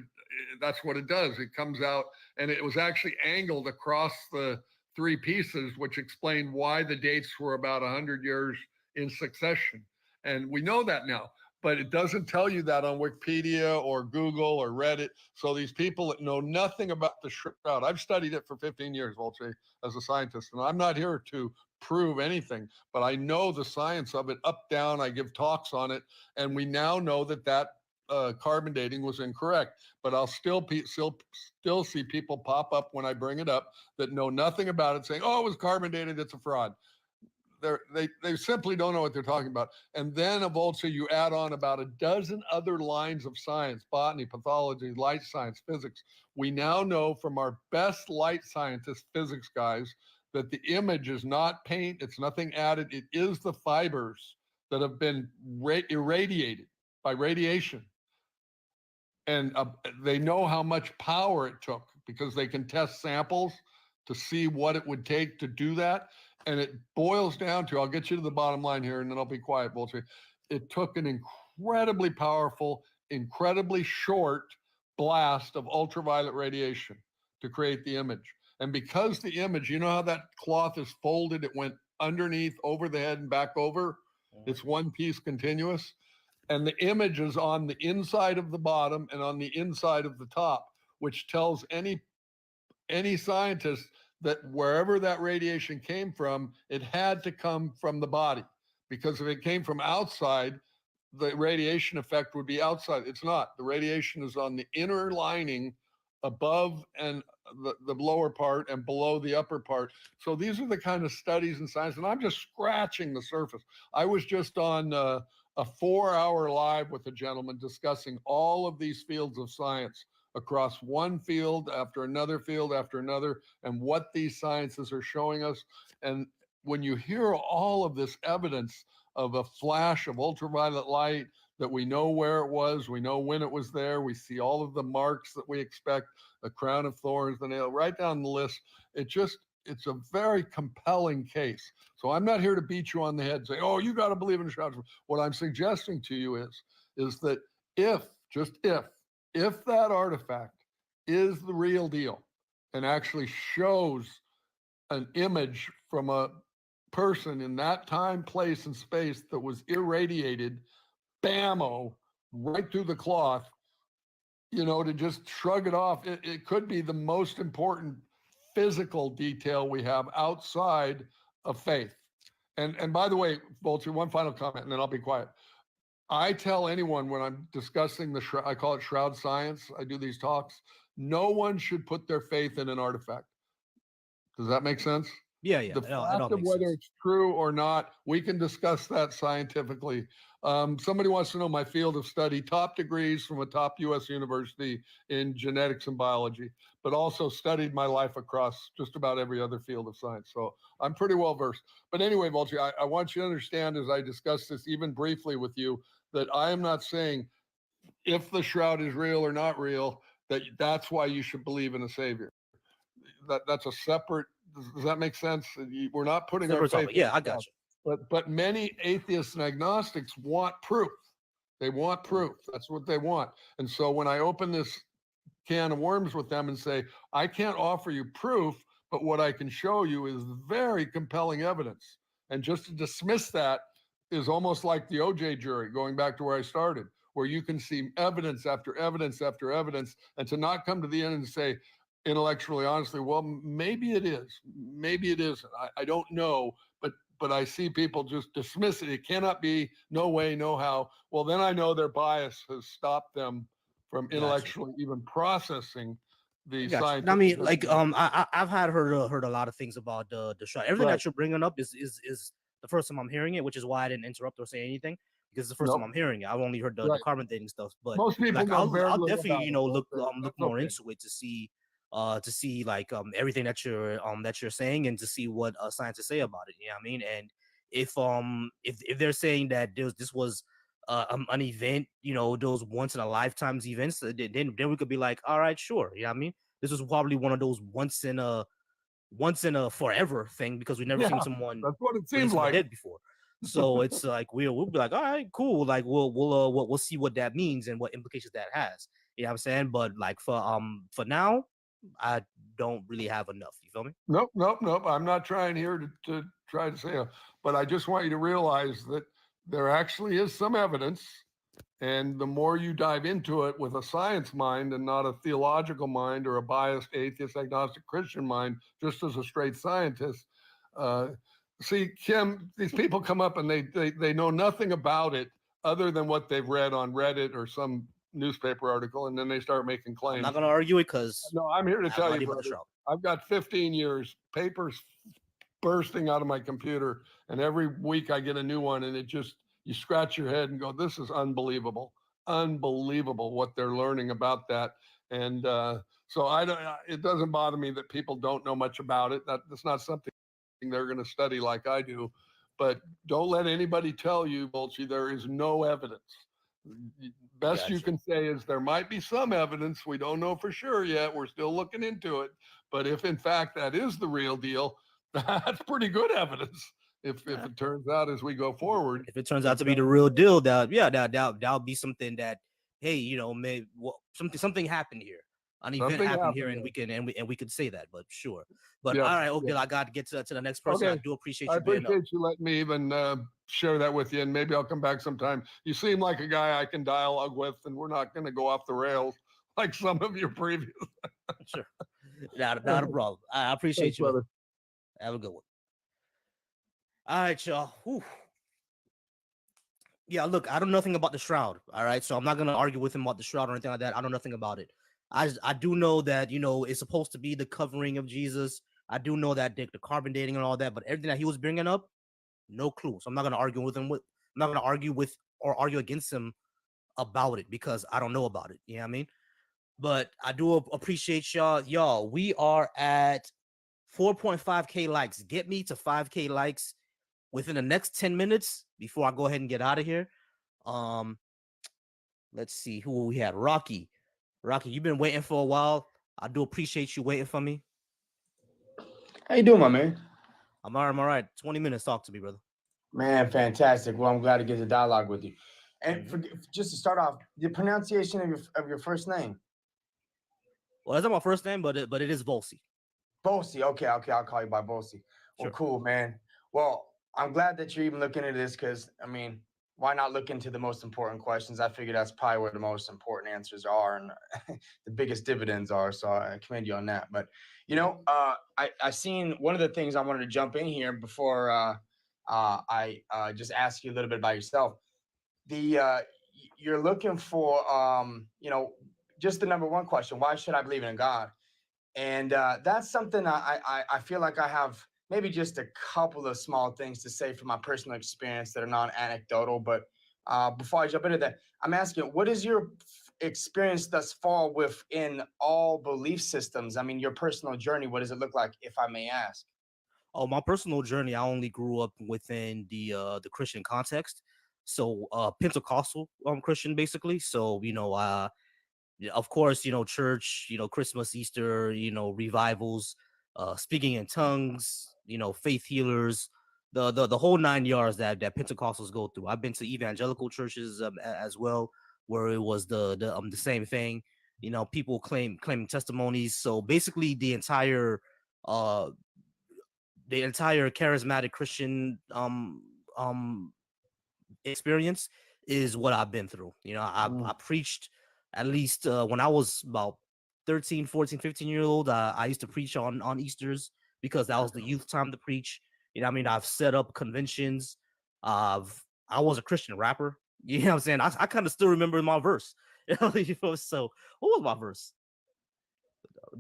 That's what it does. It comes out, and it was actually angled across the three pieces, which explain why the dates were about 100 years in succession. And we know that now, but it doesn't tell you that on Wikipedia or Google or Reddit. So these people that know nothing about the shroud, I've studied it for 15 years, Volche, as a scientist, and I'm not here to prove anything, but I know the science of it up, down. I give talks on it, and we now know that carbon dating was incorrect. But I'll still see people pop up when I bring it up that know nothing about it, saying, "Oh, it was carbon dated. It's a fraud." They simply don't know what they're talking about. And then of also you add on about a dozen other lines of science: botany, pathology, light science, physics. We now know from our best light scientists, physics guys, that the image is not paint, it's nothing added, it is the fibers that have been irradiated by radiation. And they know how much power it took because they can test samples to see what it would take to do that. And it boils down to, I'll get you to the bottom line here and then I'll be quiet, Volche. It took an incredibly powerful, incredibly short blast of ultraviolet radiation to create the image. And because the image, you know how that cloth is folded, it went underneath, over the head and back over. It's one piece continuous. And the image is on the inside of the bottom and on the inside of the top, which tells any scientist that wherever that radiation came from, it had to come from the body. Because if it came from outside, the radiation effect would be outside. It's not. The radiation is on the inner lining above and the lower part and below the upper part. So these are the kind of studies in science, and I'm just scratching the surface. I was just on a 4-hour live with a gentleman discussing all of these fields of science across one field after another field after another, and what these sciences are showing us. And when you hear all of this evidence of a flash of ultraviolet light, that we know where it was, we know when it was there, we see all of the marks that we expect, the crown of thorns, the nail, right down the list. It's a very compelling case. So I'm not here to beat you on the head and say, oh, you got to believe in shrouds. What I'm suggesting to you is that if that artifact is the real deal and actually shows an image from a person in that time, place, and space that was irradiated, bammo, right through the cloth, to just shrug it off, it could be the most important physical detail we have outside of faith. And by the way, Volche, one final comment, and then I'll be quiet. I tell anyone when I'm discussing I call it shroud science, I do these talks, no one should put their faith in an artifact. Does that make sense? Yeah. The fact of whether it's true or not, we can discuss that scientifically. Somebody wants to know my field of study: top degrees from a top U.S. university in genetics and biology, but also studied my life across just about every other field of science. So I'm pretty well versed. But anyway, Volche, I want you to understand, as I discuss this even briefly with you, that I am not saying if the shroud is real or not real, that's why you should believe in a savior. That's a separate. Does that make sense? We're not putting our faith. Yeah, I got you. But many atheists and agnostics want proof. They want proof. That's what they want. And so when I open this can of worms with them and say, I can't offer you proof, but what I can show you is very compelling evidence. And just to dismiss that is almost like the OJ jury, going back to where I started, where you can see evidence after evidence after evidence, and to not come to the end and say, intellectually, honestly, well, maybe it is, maybe it isn't. I don't know, but I see people just dismiss it. It cannot be, no way, no how. Well, then I know their bias has stopped them from intellectually even processing the science. I mean, like, I've heard a lot of things about the shroud. Everything that you're bringing up is the first time I'm hearing it, which is why I didn't interrupt or say anything, because it's the first time I'm hearing it. I've only heard the carbon dating stuff, but most people, like, I'll definitely look more into it to see like everything that you're saying, and to see what scientists say about it. You know what I mean? And if they're saying that this was an event, those once in a lifetimes events, then we could be like, all right, sure. You know what I mean? This was probably one of those once in a forever thing, because we've never seen someone that's what it seems like dead before. So it's like we'll be like, all right, cool. Like we'll see what that means and what implications that has. You know what I'm saying? But like for now, I don't really have enough. You feel me? Nope, nope, nope. I'm not trying here to try to say, but I just want you to realize that there actually is some evidence. And the more you dive into it with a science mind and not a theological mind or a biased atheist, agnostic Christian mind, just as a straight scientist, see, Kim, these people come up and they know nothing about it other than what they've read on Reddit or some newspaper article, and then they start making I'm claims. not gonna argue it because No, I'm here to I have tell no you, idea about the brother, shroud. I've got 15 years, papers bursting out of my computer, and every week I get a new one, and it just, you scratch your head and go, this is unbelievable, unbelievable what they're learning about that. And so I don't, it doesn't bother me that people don't know much about it. That's not something they're going to study like I do. But don't let anybody tell you, Volchi, there is no evidence. Best you Gotcha. can say is there might be some evidence. We don't know for sure yet. We're still looking into it. But if in fact that is the real deal, that's pretty good evidence. If it turns out as we go forward, If it turns out to be the real deal, that'll be something that, hey, you know, maybe something happened here. An event Something happened here, happened and we could say that, but sure. But Yeah, all right, okay, yeah. I got to get to the next person. I Okay. do appreciate I you being up. appreciate you letting me even share that with you, and maybe I'll come back sometime. You seem like a guy I can dialogue with, and we're not going to go off the rails like some of your previous. Sure, not a problem. I appreciate Thanks, you, man. brother. Have a good one. All right, y'all. Whew. Yeah, look, I don't know nothing about the shroud. All right, so I'm not gonna argue with him about the shroud or anything like that. I know nothing about it. I do know that, you know, it's supposed to be the covering of Jesus. I do know that the carbon dating and all that, but everything that he was bringing up, no clue. So I'm not gonna argue with him. I'm not gonna argue with or argue against him about it because I don't know about it. You know what I mean? But I do appreciate y'all. Y'all, we are at 4.5K likes. Get me to 5K likes within the next 10 minutes before I go ahead and get out of here. Let's see who we had. Rocky, you've been waiting for a while. I do appreciate you waiting for me. How you doing, my man? I'm all right. 20 minutes. Talk to me, brother. Man, fantastic. Well, I'm glad to get the dialogue with you. And Mhm. just to start off, the pronunciation of your first name, Well, that's not my first name, but it is Volsi. Bosi. Okay, I'll call you by Bosi. Well, Sure. cool, man. Well, I'm glad that you're even looking into this because, I mean, why not look into the most important questions? I figure that's probably where the most important answers are and the biggest dividends are. So I commend you on that. But, you know, I seen one of the things I wanted to jump in here before I just ask you a little bit about yourself. You're looking for, you know, just the number one question: why should I believe in God? And that's something I feel like I have maybe just a couple of small things to say from my personal experience that are non-anecdotal. But before I jump into that, I'm asking, what is your experience thus far within all belief systems? I mean, your personal journey. What does it look like, if I may ask? Oh, my personal journey, I only grew up within the Christian context. So Pentecostal Christian basically. So, you know, of course, you know, church, you know, Christmas, Easter, you know, revivals, speaking in tongues, you know, faith healers, the whole 9 yards that Pentecostals go through. I've been to evangelical churches as well, where it was the same thing. You know, people claiming testimonies. So basically, uh the entire charismatic Christian experience is what I've been through. You know, I preached at least when I was about 13, 14, 15 years old. I used to preach on Easters because that was the youth time to preach. You know what I mean? I've set up conventions. I was a Christian rapper. You know what I'm saying? I kind of still remember my verse. You know, so what was my verse?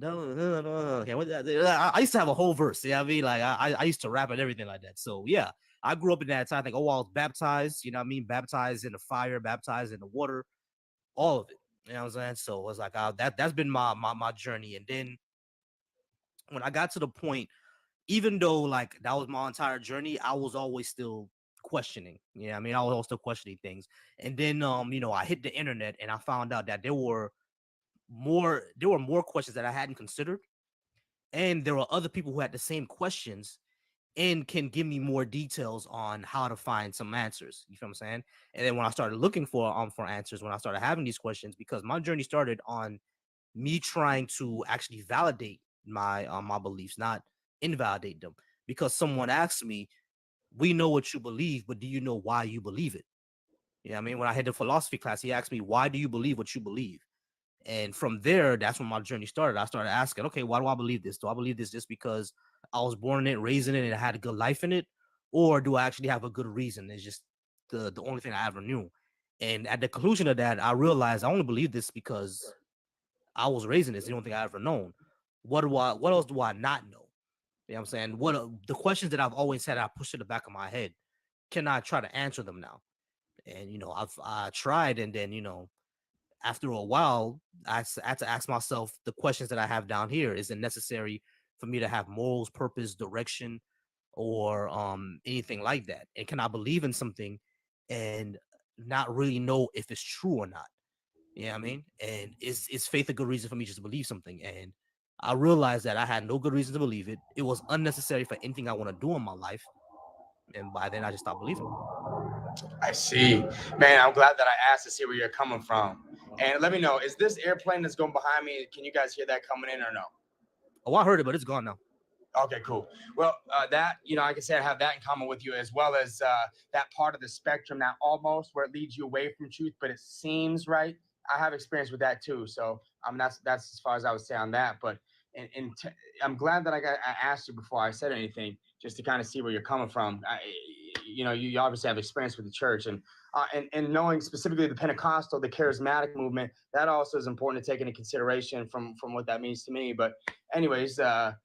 Okay, I used to have a whole verse. You know what I mean? Like I used to rap and everything like that. So yeah, I grew up in that time. I think, oh, I was baptized. You know what I mean? Baptized in the fire, baptized in the water, all of it. You know what I'm saying? So it was like that's been my journey. And then when I got to the point, even though like that was my entire journey, I was always still questioning. You know what I mean? I was always still questioning things. And then you know, I hit the internet and I found out that there were more questions that I hadn't considered. And there were other people who had the same questions and can give me more details on how to find some answers. You feel what I'm saying? And then when I started looking for answers, when I started having these questions, because my journey started on me trying to actually validate my beliefs, not invalidate them. Because someone asked me, "We know what you believe, but do you know why you believe it?" I mean, when I had the philosophy class, he asked me, "Why do you believe what you believe?" And from there, that's when my journey started. I started asking, okay, why do I believe this? Do I believe this just because I was born in it, raised in it, and I had a good life in it? Or do I actually have a good reason? It's just the only thing I ever knew. And at the conclusion of that, I realized I only believe this because I was raised in this. It's the only thing I ever known. What else do I not know? You know what I'm saying? The questions that I've always had, I push to the back of my head. Can I try to answer them now? And I tried, and then after a while, I had to ask myself the questions that I have down here. Is it necessary for me to have morals, purpose, direction, or anything like that? And can I believe in something and not really know if it's true or not? You know what I mean? And is faith a good reason for me just to believe something? And I realized that I had no good reason to believe it. It was unnecessary for anything I want to do in my life. And by then I just stopped believing. I see. Man, I'm glad that I asked to see where you're coming from. And let me know, is this airplane that's going behind me, can you guys hear that coming in or no? Oh, I heard it, but it's gone now. Okay, cool. Well, that, like I said, I have that in common with you, as well as that part of the spectrum that almost where it leads you away from truth, but it seems right. I have experience with that too. So that's as far as I would say on that. But I'm glad that I asked you before I said anything, just to kind of see where you're coming from. You obviously have experience with the church, and knowing specifically the Pentecostal, the charismatic movement. That also is important to take into consideration from what that means to me. But anyways, to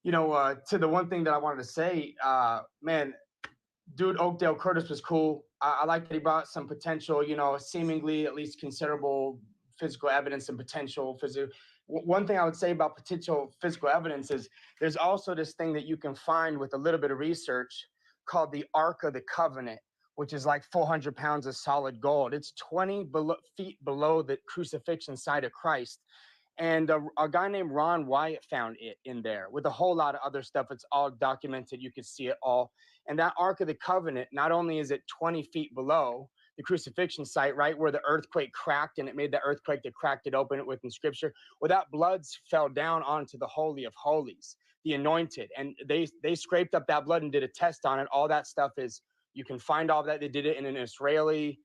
the one thing that I wanted to say, man, dude, Oakdale Curtis was cool. I like that he brought some potential, seemingly at least considerable physical evidence and potential physical. One thing I would say about potential physical evidence is there's also this thing that you can find with a little bit of research called the Ark of the Covenant, which is like 400 pounds of solid gold. It's 20 feet below the crucifixion site of Christ. And a guy named Ron Wyatt found it in there with a whole lot of other stuff. It's all documented. You can see it all. And that Ark of the Covenant, not only is it 20 feet below the crucifixion site, right, where the earthquake cracked, and it made the earthquake that cracked it open within Scripture, well, that blood fell down onto the Holy of Holies, the anointed. And they scraped up that blood and did a test on it. All that stuff is, you can find all that. They did it in an Israeli,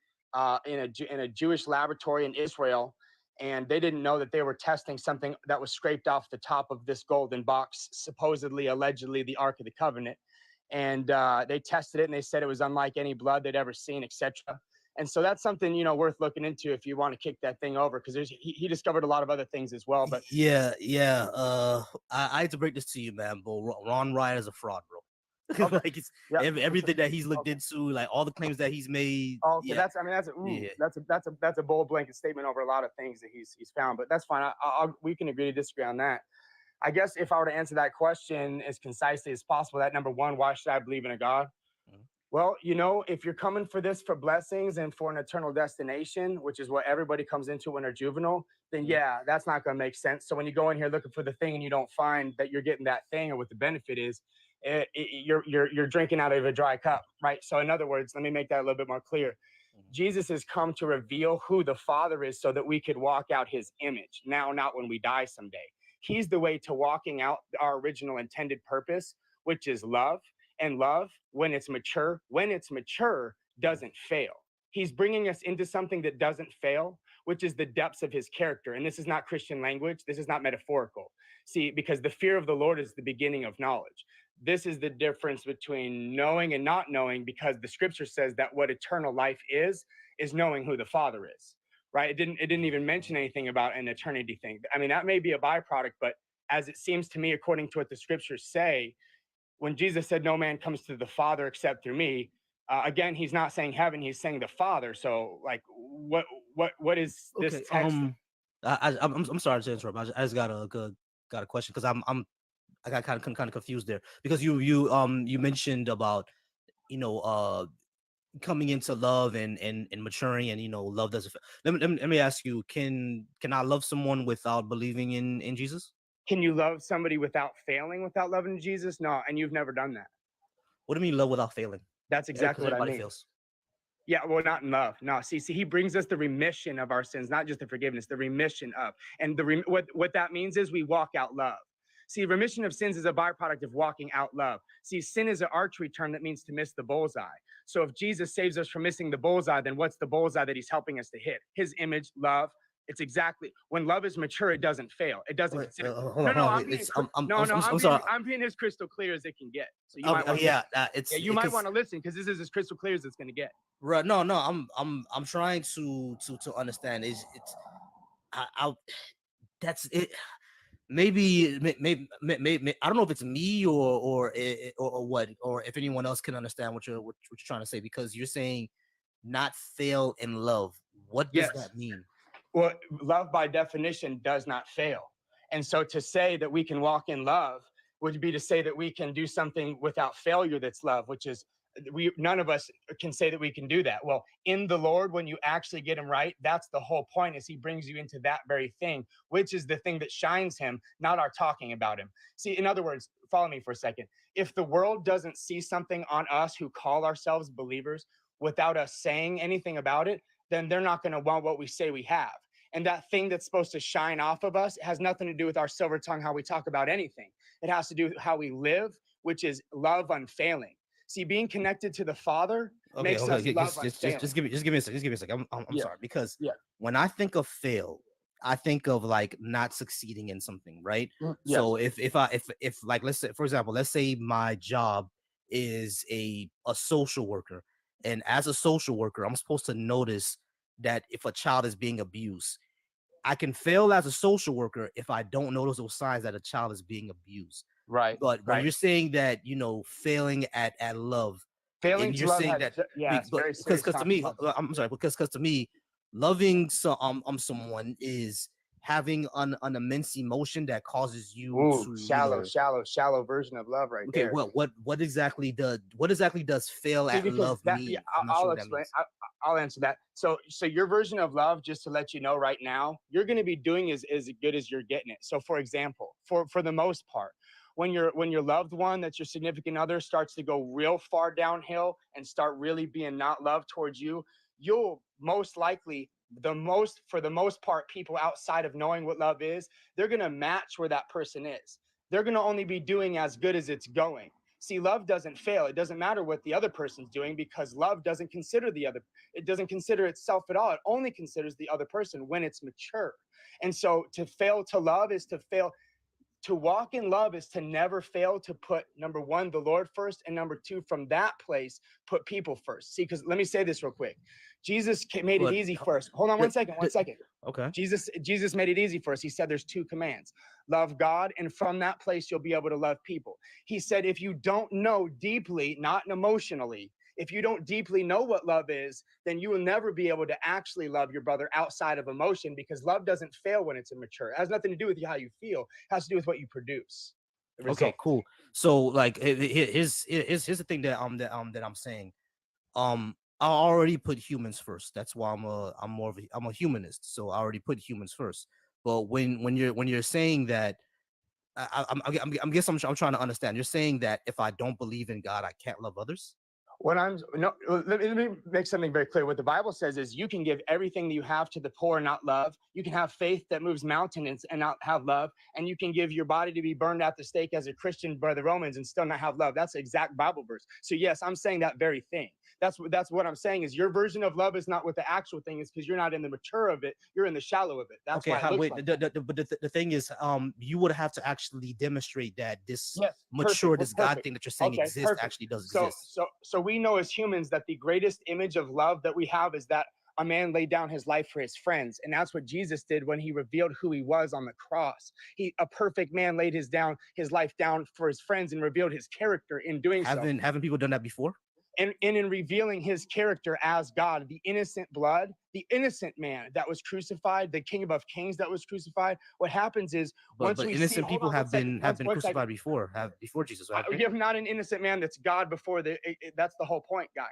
in a Jewish laboratory in Israel. And they didn't know that they were testing something that was scraped off the top of this golden box, supposedly, allegedly, the Ark of the Covenant. And they tested it, and they said it was unlike any blood they'd ever seen, etc. And so that's something, worth looking into if you want to kick that thing over, because he discovered a lot of other things as well. But yeah. I hate to break this to you, man, but Ron Wyatt is a fraud, bro. Okay. Like it's everything that he's looked into, like all the claims that he's made. Oh, okay, that's a bold blanket statement over a lot of things that he's found, but that's fine. We can agree to disagree on that. I guess if I were to answer that question as concisely as possible, that number one, why should I believe in a God? Mm-hmm. Well, if you're coming for this for blessings and for an eternal destination, which is what everybody comes into when they're juvenile, then yeah, that's not going to make sense. So when you go in here looking for the thing and you don't find that you're getting that thing or what the benefit is, you're drinking out of a dry cup, right? So in other words, let me make that a little bit more clear. Jesus has come to reveal who the Father is so that we could walk out his image now, not when we die someday. He's the way to walking out our original intended purpose, which is love. And love, when it's mature, doesn't fail. He's bringing us into something that doesn't fail, which is the depths of his character. And this is not Christian language. This is not metaphorical. See, because the fear of the Lord is the beginning of knowledge. This is the difference between knowing and not knowing, because the scripture says that what eternal life is knowing who the Father is, right? It didn't even mention anything about an eternity thing. I mean, that may be a byproduct, but as it seems to me, according to what the scriptures say, when Jesus said, no man comes to the Father except through me, again, he's not saying heaven, he's saying the Father. So like, what is this text? I'm sorry to interrupt. I just got a question, because I got kind of confused there, because you mentioned about coming into love and maturing, and love doesn't. Let me ask you, can I love someone without believing in Jesus? Can you love somebody without failing, without loving Jesus? No, and you've never done that. What do you mean love without failing? That's exactly what I mean. Fails. Yeah, well, not in love. No, see, he brings us the remission of our sins, not just the forgiveness, the remission of. And what that means is we walk out love. See, remission of sins is a byproduct of walking out love. See, sin is an archery term that means to miss the bullseye. So if Jesus saves us from missing the bullseye, then what's the bullseye that he's helping us to hit? His image, love. It's exactly when love is mature, it doesn't fail. It doesn't consider. Hold on, I'm sorry. being as crystal clear as it can get. So you Oh, might want yeah, you might want to listen because this is as crystal clear as it's going to get. right. No, I'm trying to understand. I that's it. Maybe I don't know if it's me or what, or if anyone else can understand what you're trying to say, because you're saying not fail in love. What does Yes. that mean? Well, love by definition does not fail. And so to say that we can walk in love would be to say that we can do something without failure that's love, which is none of us can say that we can do that. Well, in the Lord, when you actually get him right, that's the whole point, is he brings you into that very thing, which is the thing that shines him, not our talking about him. See, in other words, follow me for a second. If the world doesn't see something on us who call ourselves believers without us saying anything about it, then they're not going to want what we say we have. And that thing that's supposed to shine off of us has nothing to do with our silver tongue, how we talk about anything. It has to do with how we live, which is love unfailing. See, being connected to the Father makes us love unfailing. Just give me a second. I'm Yeah. sorry, because Yeah. when I think of fail, I think of like not succeeding in something, right? Yes. So if like, let's say, for example, let's say my job is a social worker, and as a social worker, I'm supposed to notice that if a child is being abused. I can fail as a social worker if I don't notice those signs that a child is being abused. Right. But when right. you're saying that, failing at love, Failing and to you're love saying has, that, yeah, it's very serious because to me, consequences. I'm sorry, because to me, loving someone is having an immense emotion that causes you Ooh, to shallow version of love right okay, there. what exactly does fail See, at because love that, mean? yeah, I'm not I'll sure what that explain. means. I'll answer that. So your version of love, just to let you know right now, you're going to be doing as good as you're getting it. So for example, for the most part, when your loved one, that's your significant other, starts to go real far downhill and start really being not loved towards you, you'll most likely, for the most part, people outside of knowing what love is, they're going to match where that person is. They're going to only be doing as good as it's going. See, love doesn't fail. It doesn't matter what the other person's doing, because love doesn't consider it doesn't consider itself at all. It only considers the other person when it's mature. And so to fail to love is to fail. To walk in love is to never fail to put, number one, the Lord first, and number two, from that place, put people first. See, because let me say this real quick. Jesus made it easy first. Hold on one second. Okay. Jesus made it easy for us. He said there's two commands: love God, and from that place you'll be able to love people. He said if you don't know deeply, not emotionally, if you don't deeply know what love is, then you will never be able to actually love your brother outside of emotion, because love doesn't fail when it's immature. It has nothing to do with how you feel. It has to do with what you produce. Okay, cool. So like here's the thing that I'm saying. I already put humans first. That's why I'm a humanist. So I already put humans first. But when you're saying that, I'm trying to understand. You're saying that if I don't believe in God, I can't love others. Let me make something very clear. What the Bible says is you can give everything that you have to the poor and not love. You can have faith that moves mountains and not have love. And you can give your body to be burned at the stake as a Christian by the Romans and still not have love. That's the exact Bible verse. So yes, I'm saying that very thing. That's what I'm saying is your version of love is not what the actual thing is, because you're not in the mature of it. You're in the shallow of it. That's okay. why it looks like But the thing is, you would have to actually demonstrate that this yes, mature, perfect, this God perfect. thing that you're saying Okay, exists perfect. actually does So, exist. so we know as humans that the greatest image of love that we have is that a man laid down his life for his friends. And that's what Jesus did when he revealed who he was on the cross. A perfect man laid his life down for his friends and revealed his character in doing so. Haven't people done that before? And in revealing his character as God, the innocent blood, the innocent man that was crucified, the King above kings that was crucified. What happens is But innocent people have been crucified before Jesus. Right? You have not an innocent man that's God before that's the whole point, guy.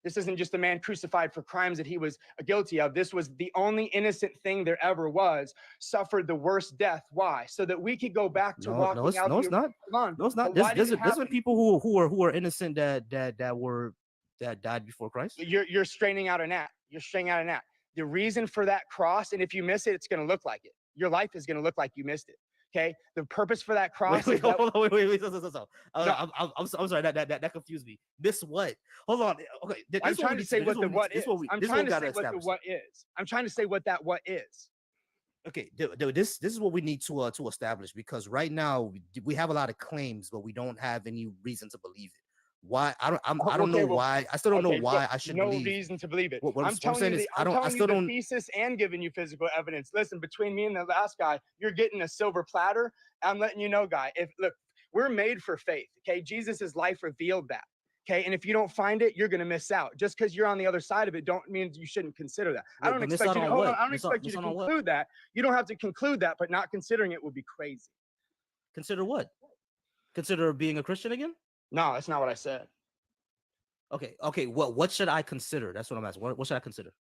This isn't just a man crucified for crimes that he was guilty of. This was the only innocent thing there ever was, suffered the worst death. Why? So that we could go back to walking out. No, it's not. No, it's not. There's been people who are innocent that were that died before Christ? You're straining out a gnat. You're straining out a gnat. The reason for that cross, and if you miss it, it's going to look like it. Your life is going to look like you missed it. Okay. The purpose for that cross. Wait, is that, hold on, wait. So. No. I'm sorry. That confused me. This what? Hold on. Okay. I'm trying to say what the what is. I'm trying to say what the establish. what is. I'm trying to say what that what is. Okay, this is what we need to establish, because right now we have a lot of claims, but we don't have any reason to believe it. Why? I don't know why. I still don't know why I should believe. No reason to believe it. What I'm telling you, I still don't. The thesis and giving you physical evidence. Listen, between me and the last guy, you're getting a silver platter. I'm letting you know, guy. Look, we're made for faith. Okay, Jesus' life revealed that. Okay, and if you don't find it, you're gonna miss out. Just because you're on the other side of it, don't mean you shouldn't consider that. I don't expect you to. Hold on, I don't expect you to conclude that. You don't have to conclude that, but not considering it would be crazy. Consider what? Consider being a Christian again? No, that's not what I said. Okay. What should I consider? That's what I'm asking. What should I consider?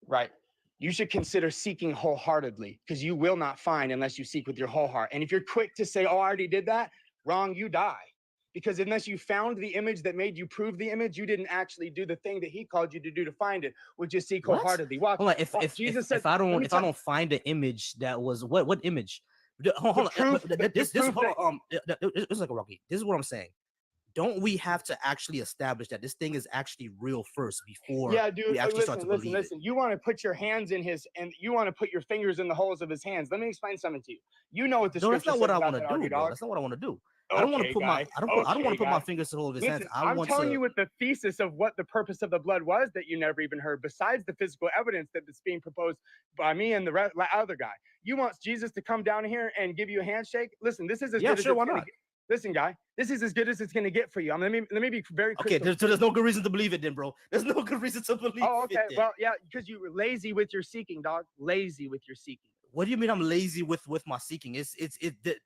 Right. You should consider seeking wholeheartedly, because you will not find unless you seek with your whole heart. And if you're quick to say, "Oh, I already did that," wrong, you die. Because unless you found the image that made you prove the image, you didn't actually do the thing that he called you to do to find it, which is seek wholeheartedly. Watch. Hold on. If I don't find the image that was what image? Hold on. This is like a Rocky. This is what I'm saying. Don't we have to actually establish that this thing is actually real first before yeah, dude, we actually start to believe listen. You want to put your hands in his, and you want to put your fingers in the holes of his hands. Let me explain something to you. You know what the scripture says. That's not what I want to do, bro. That's not what I want to do. I don't want to put I don't want to put my fingers to the hole of his hands. I'm telling you what the thesis of what the purpose of the blood was that you never even heard, besides the physical evidence that is being proposed by me and the other guy. You want Jesus to come down here and give you a handshake? Listen, this is as good as why not? Listen, guy, this is as good as it's going to get for you. Let me be very crystal. Okay, there's no good reason to believe it then, bro. There's no good reason to believe it. Oh, okay. Well, yeah, because you were lazy with your seeking, dog. Lazy with your seeking. What do you mean I'm lazy with my seeking?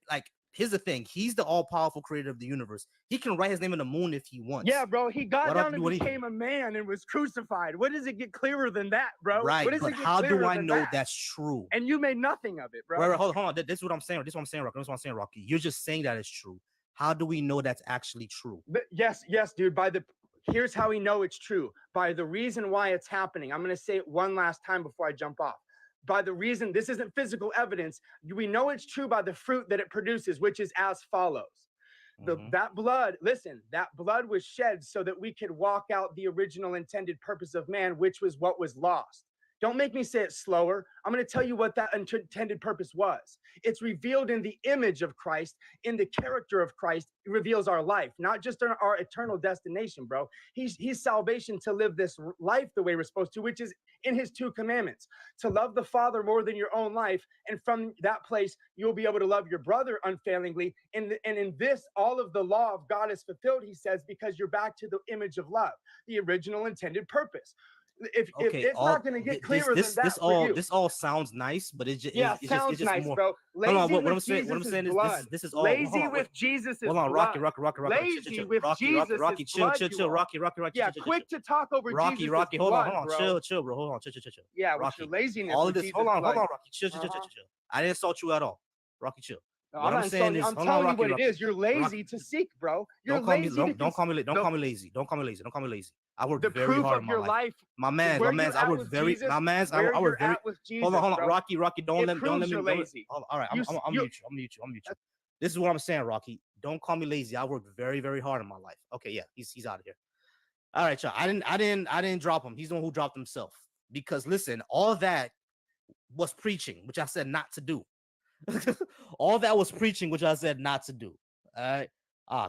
Like, here's the thing. He's the all-powerful creator of the universe. He can write his name in the moon if he wants. Yeah, bro. He got down and became a man and was crucified. What does it get clearer than that, bro? Right, but how do I know that's true? And you made nothing of it, bro. Wait, hold on. This is what I'm saying. This is what I'm saying, Rocky. You're just saying that it's true. How do we know that's actually true? Yes, dude. Here's how we know it's true. By the reason why it's happening. I'm going to say it one last time before I jump off. By the reason, this isn't physical evidence. We know it's true by the fruit that it produces, which is as follows. That blood was shed so that we could walk out the original intended purpose of man, which was what was lost. Don't make me say it slower. I'm going to tell you what that intended purpose was. It's revealed in the image of Christ, in the character of Christ. It reveals our life, not just our eternal destination, bro. He's salvation to live this life the way we're supposed to, which is in his 2 commandments, to love the Father more than your own life. And from that place, you'll be able to love your brother unfailingly. And in this, all of the law of God is fulfilled, he says, because you're back to the image of love, the original intended purpose. If it's not going to get clearer than that, this all sounds nice, but it's just sounds just nice, more. bro. Lazy hold on, what I'm saying is this is all lazy with Jesus. Hold on, Rocky. Lazy with Jesus. Rocky, chill, Rocky. Yeah, quick to talk over Jesus. Rocky, hold on, chill, bro. Hold on, chill. Yeah, Rocky, laziness. All of this, hold on, Rocky, chill. I didn't insult you at all, Rocky, chill. No, I'm telling you what it is. You're lazy to seek, bro. You're lazy. Don't call me lazy. Don't call me lazy. I work very hard. The proof of your life. My man. I work very. Hold on, Rocky. Don't let me. Lazy. All right, I'm mute you. This is what I'm saying, Rocky. Don't call me lazy. I work very, very hard in my life. Okay, yeah, he's out of here. All right, y'all. I didn't drop him. He's the one who dropped himself. Because listen, all that was preaching, which I said not to do. All that was preaching, which I said not to do. All right.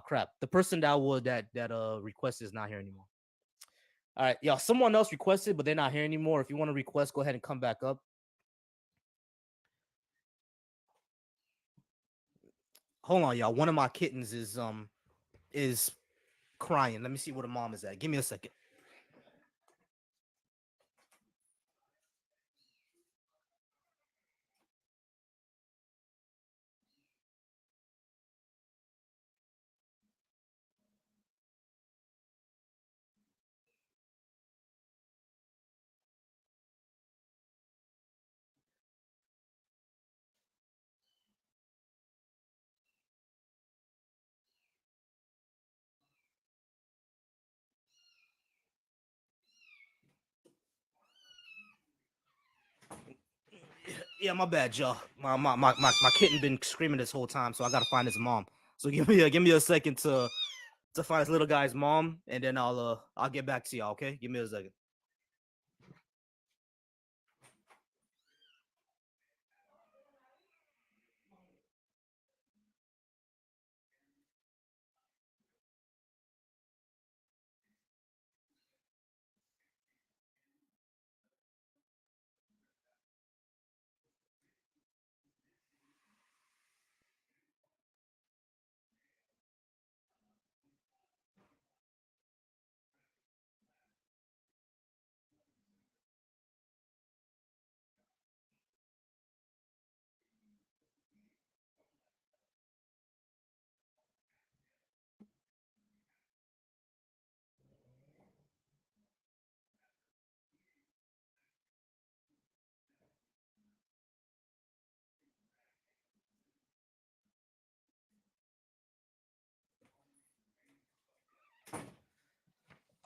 Crap. The person that requested is not here anymore. All right, y'all. Someone else requested, but they're not here anymore. If you want to request, go ahead and come back up. Hold on, y'all. One of my kittens is crying. Let me see where the mom is at. Give me a second. Yeah, my bad, y'all. My kitten been screaming this whole time, so I gotta find his mom. So give me a second to find this little guy's mom, and then I'll get back to y'all. Okay, give me a second.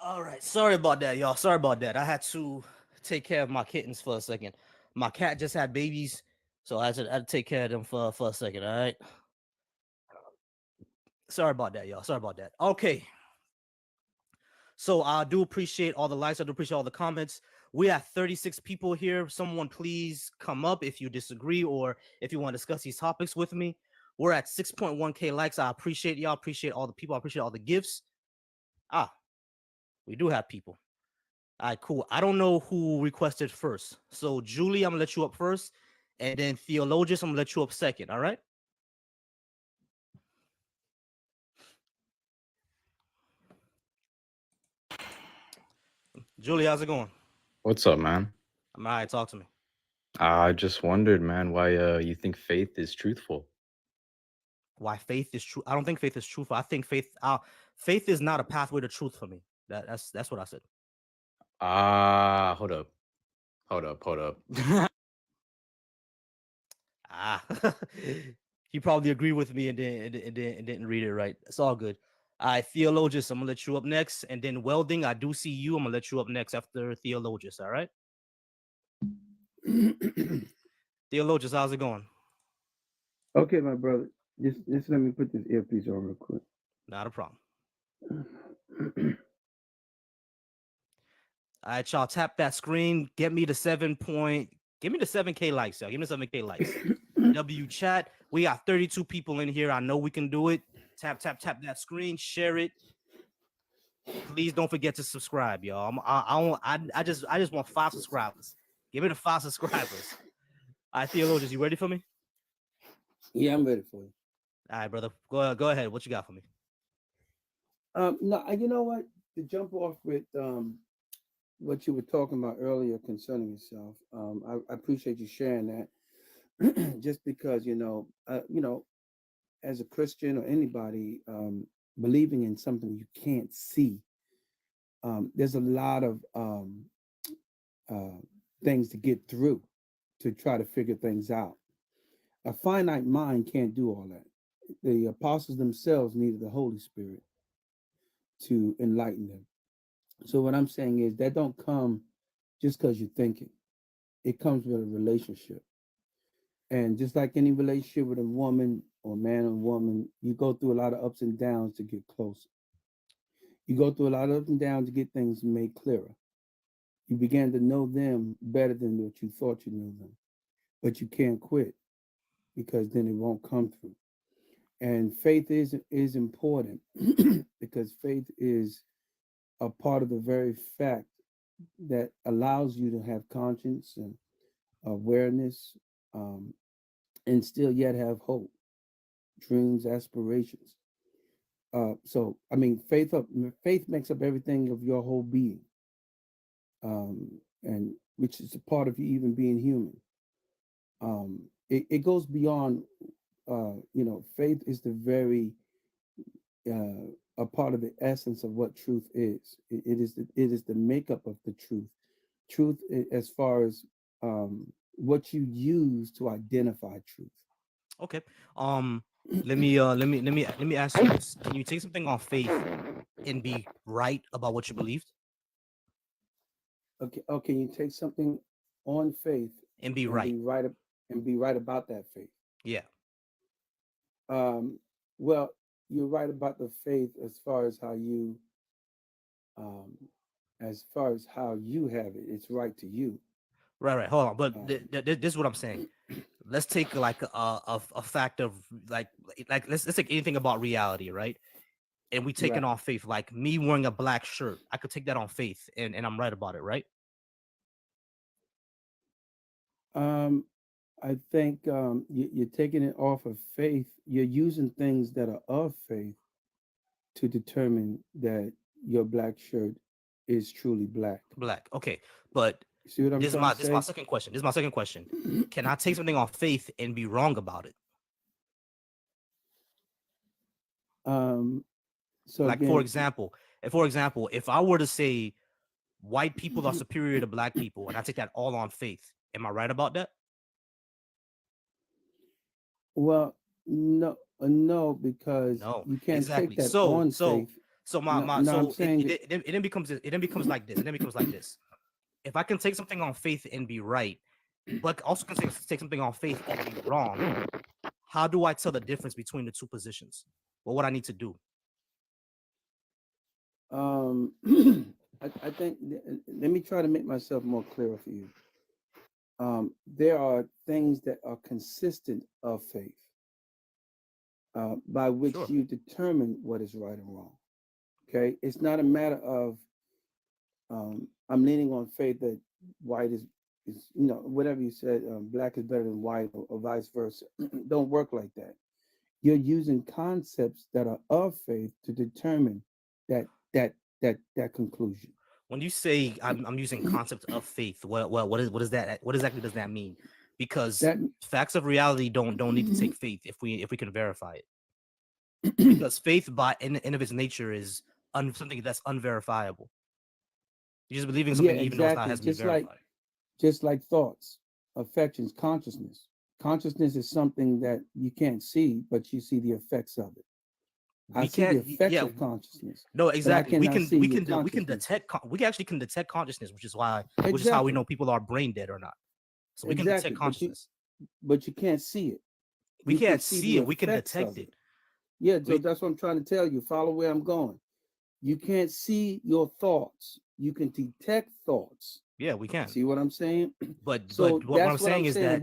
All right, sorry about that, y'all. Sorry about that. I had to take care of my kittens for a second. My cat just had babies, so I had to take care of them for a second. All right. Sorry about that, y'all. Sorry about that. Okay. So I do appreciate all the likes. I do appreciate all the comments. We have 36 people here. Someone please come up if you disagree or if you want to discuss these topics with me. We're at 6.1K likes. I appreciate y'all. Appreciate all the people. I appreciate all the gifts. We do have people. All right, cool. I don't know who requested first. So Julie, I'm gonna let you up first, and then Theologius, I'm gonna let you up second. All right. Julie, how's it going? What's up, man? I'm all right. Talk to me. I just wondered, man, why you think faith is truthful? Why faith is true? I don't think faith is truthful. I think faith is not a pathway to truth for me. That's what I said. Hold up. He probably agreed with me and didn't read it right. It's all good. All right, Theologius, I'm gonna let you up next, and then Welding, I do see you. I'm gonna let you up next after Theologius. All right. Theologius, how's it going? Okay, my brother. Just let me put this earpiece on real quick. Not a problem. All right, y'all. Tap that screen. Get me the 7K likes, y'all. Give me 7K likes. W chat. We got 32 people in here. I know we can do it. Tap that screen. Share it. Please don't forget to subscribe, y'all. I just want 5 subscribers. Give me the 5 subscribers. All right, Theologians, you ready for me? Yeah, I'm ready for you. All right, brother. Go ahead. What you got for me? No, you know what? To jump off with what you were talking about earlier concerning yourself, I appreciate you sharing that. Just because as a Christian or anybody, believing in something you can't see, there's a lot of things to get through to try to figure things out. A finite mind can't do all that. The apostles themselves needed the Holy Spirit to enlighten them. So what I'm saying is that don't come just because you're thinking. It comes with a relationship. And just like any relationship with a woman or man or woman, you go through a lot of ups and downs to get closer. You go through a lot of ups and downs to get things made clearer. You begin to know them better than what you thought you knew them. But you can't quit because then it won't come through. And faith is important because faith is a part of the very fact that allows you to have conscience and awareness, and still yet have hope, dreams, aspirations. So I mean, faith makes up everything of your whole being, and which is a part of you even being human. It goes beyond. Faith is the very a part of the essence of what truth is. It is the makeup of the truth. Truth, as far as what you use to identify truth. Okay. Let me ask you this. Can you take something on faith and be right about what you believed? Okay. You take something on faith and be right. and be right about that faith. Yeah. Well, you're right about the faith as far as how you, um, have it. It's right to you. Right. Hold on. But Um, this is what I'm saying. Let's take like a fact of like let's take anything about reality, right? And we take it right. on faith. Like me wearing a black shirt, I could take that on faith, and I'm right about it, right? I think you're taking it off of faith. You're using things that are of faith to determine that your black shirt is truly black. Black. Okay. But You see what I'm trying to this is my say? second question. This is my second question. Can I take something on faith and be wrong about it? So Like again, for example, if I were to say white people are superior to black people, and I take that all on faith, am I right about that? well, no, because No, you can't take exactly. that So on so faith. so No, my no, I'm so saying it then becomes like this. It then becomes like this. If I can take something on faith and be right, but take something on faith and be wrong, how do I tell the difference between the two positions? What would I need to do? I think let me try to make myself more clear for you. There are things that are consistent of faith, by which Sure. you determine what is right and wrong. Okay, it's not a matter of I'm leaning on faith that white is whatever you said, black is better than white, or vice versa. Don't work like that. You're using concepts that are of faith to determine that that conclusion. When you say I'm using concept of faith, what is that? What exactly does that mean? Because That facts of reality don't need to take faith if we can verify it. Because faith by in of its nature is something that's unverifiable. You're just believing yeah, something even though it's not exactly. has to be verified. Just like thoughts, affections, consciousness. Consciousness is something that you can't see, but you see the effects of it. I We see the can't. effects Yeah. of consciousness, No, but I exactly. cannot see your We can consciousness. detect. We actually can detect consciousness, which is how we Exactly, know people are brain dead or not. So we can detect exactly. consciousness. But you can't see it. We You can can't see see the it. We can effects detect of it. it. Yeah, so We that's what I'm trying to tell you. Follow where I'm going. You can't see your thoughts. You can detect thoughts. yeah, we can. See what I'm saying? But So what I'm that's what I'm saying is saying. that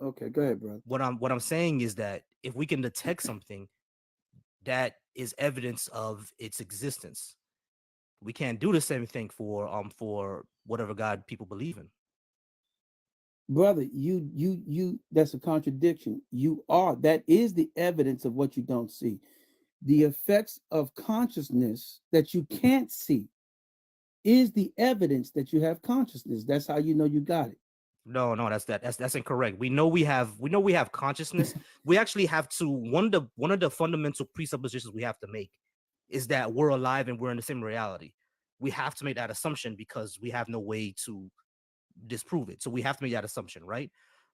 Okay, go ahead, brother. what I'm saying is that if we can detect something, that is evidence of its existence. We can't do the same thing for whatever God people believe in. Brother, you that's a contradiction. That is the evidence of what you don't see. The effects of consciousness that you can't see is the evidence that you have consciousness. That's how you know you got it. No, that's incorrect. We know we have consciousness. We actually have to one of the fundamental presuppositions we have to make is that we're alive and we're in the same reality. We have to make that assumption because we have no way to disprove it. So we have to make that assumption, right?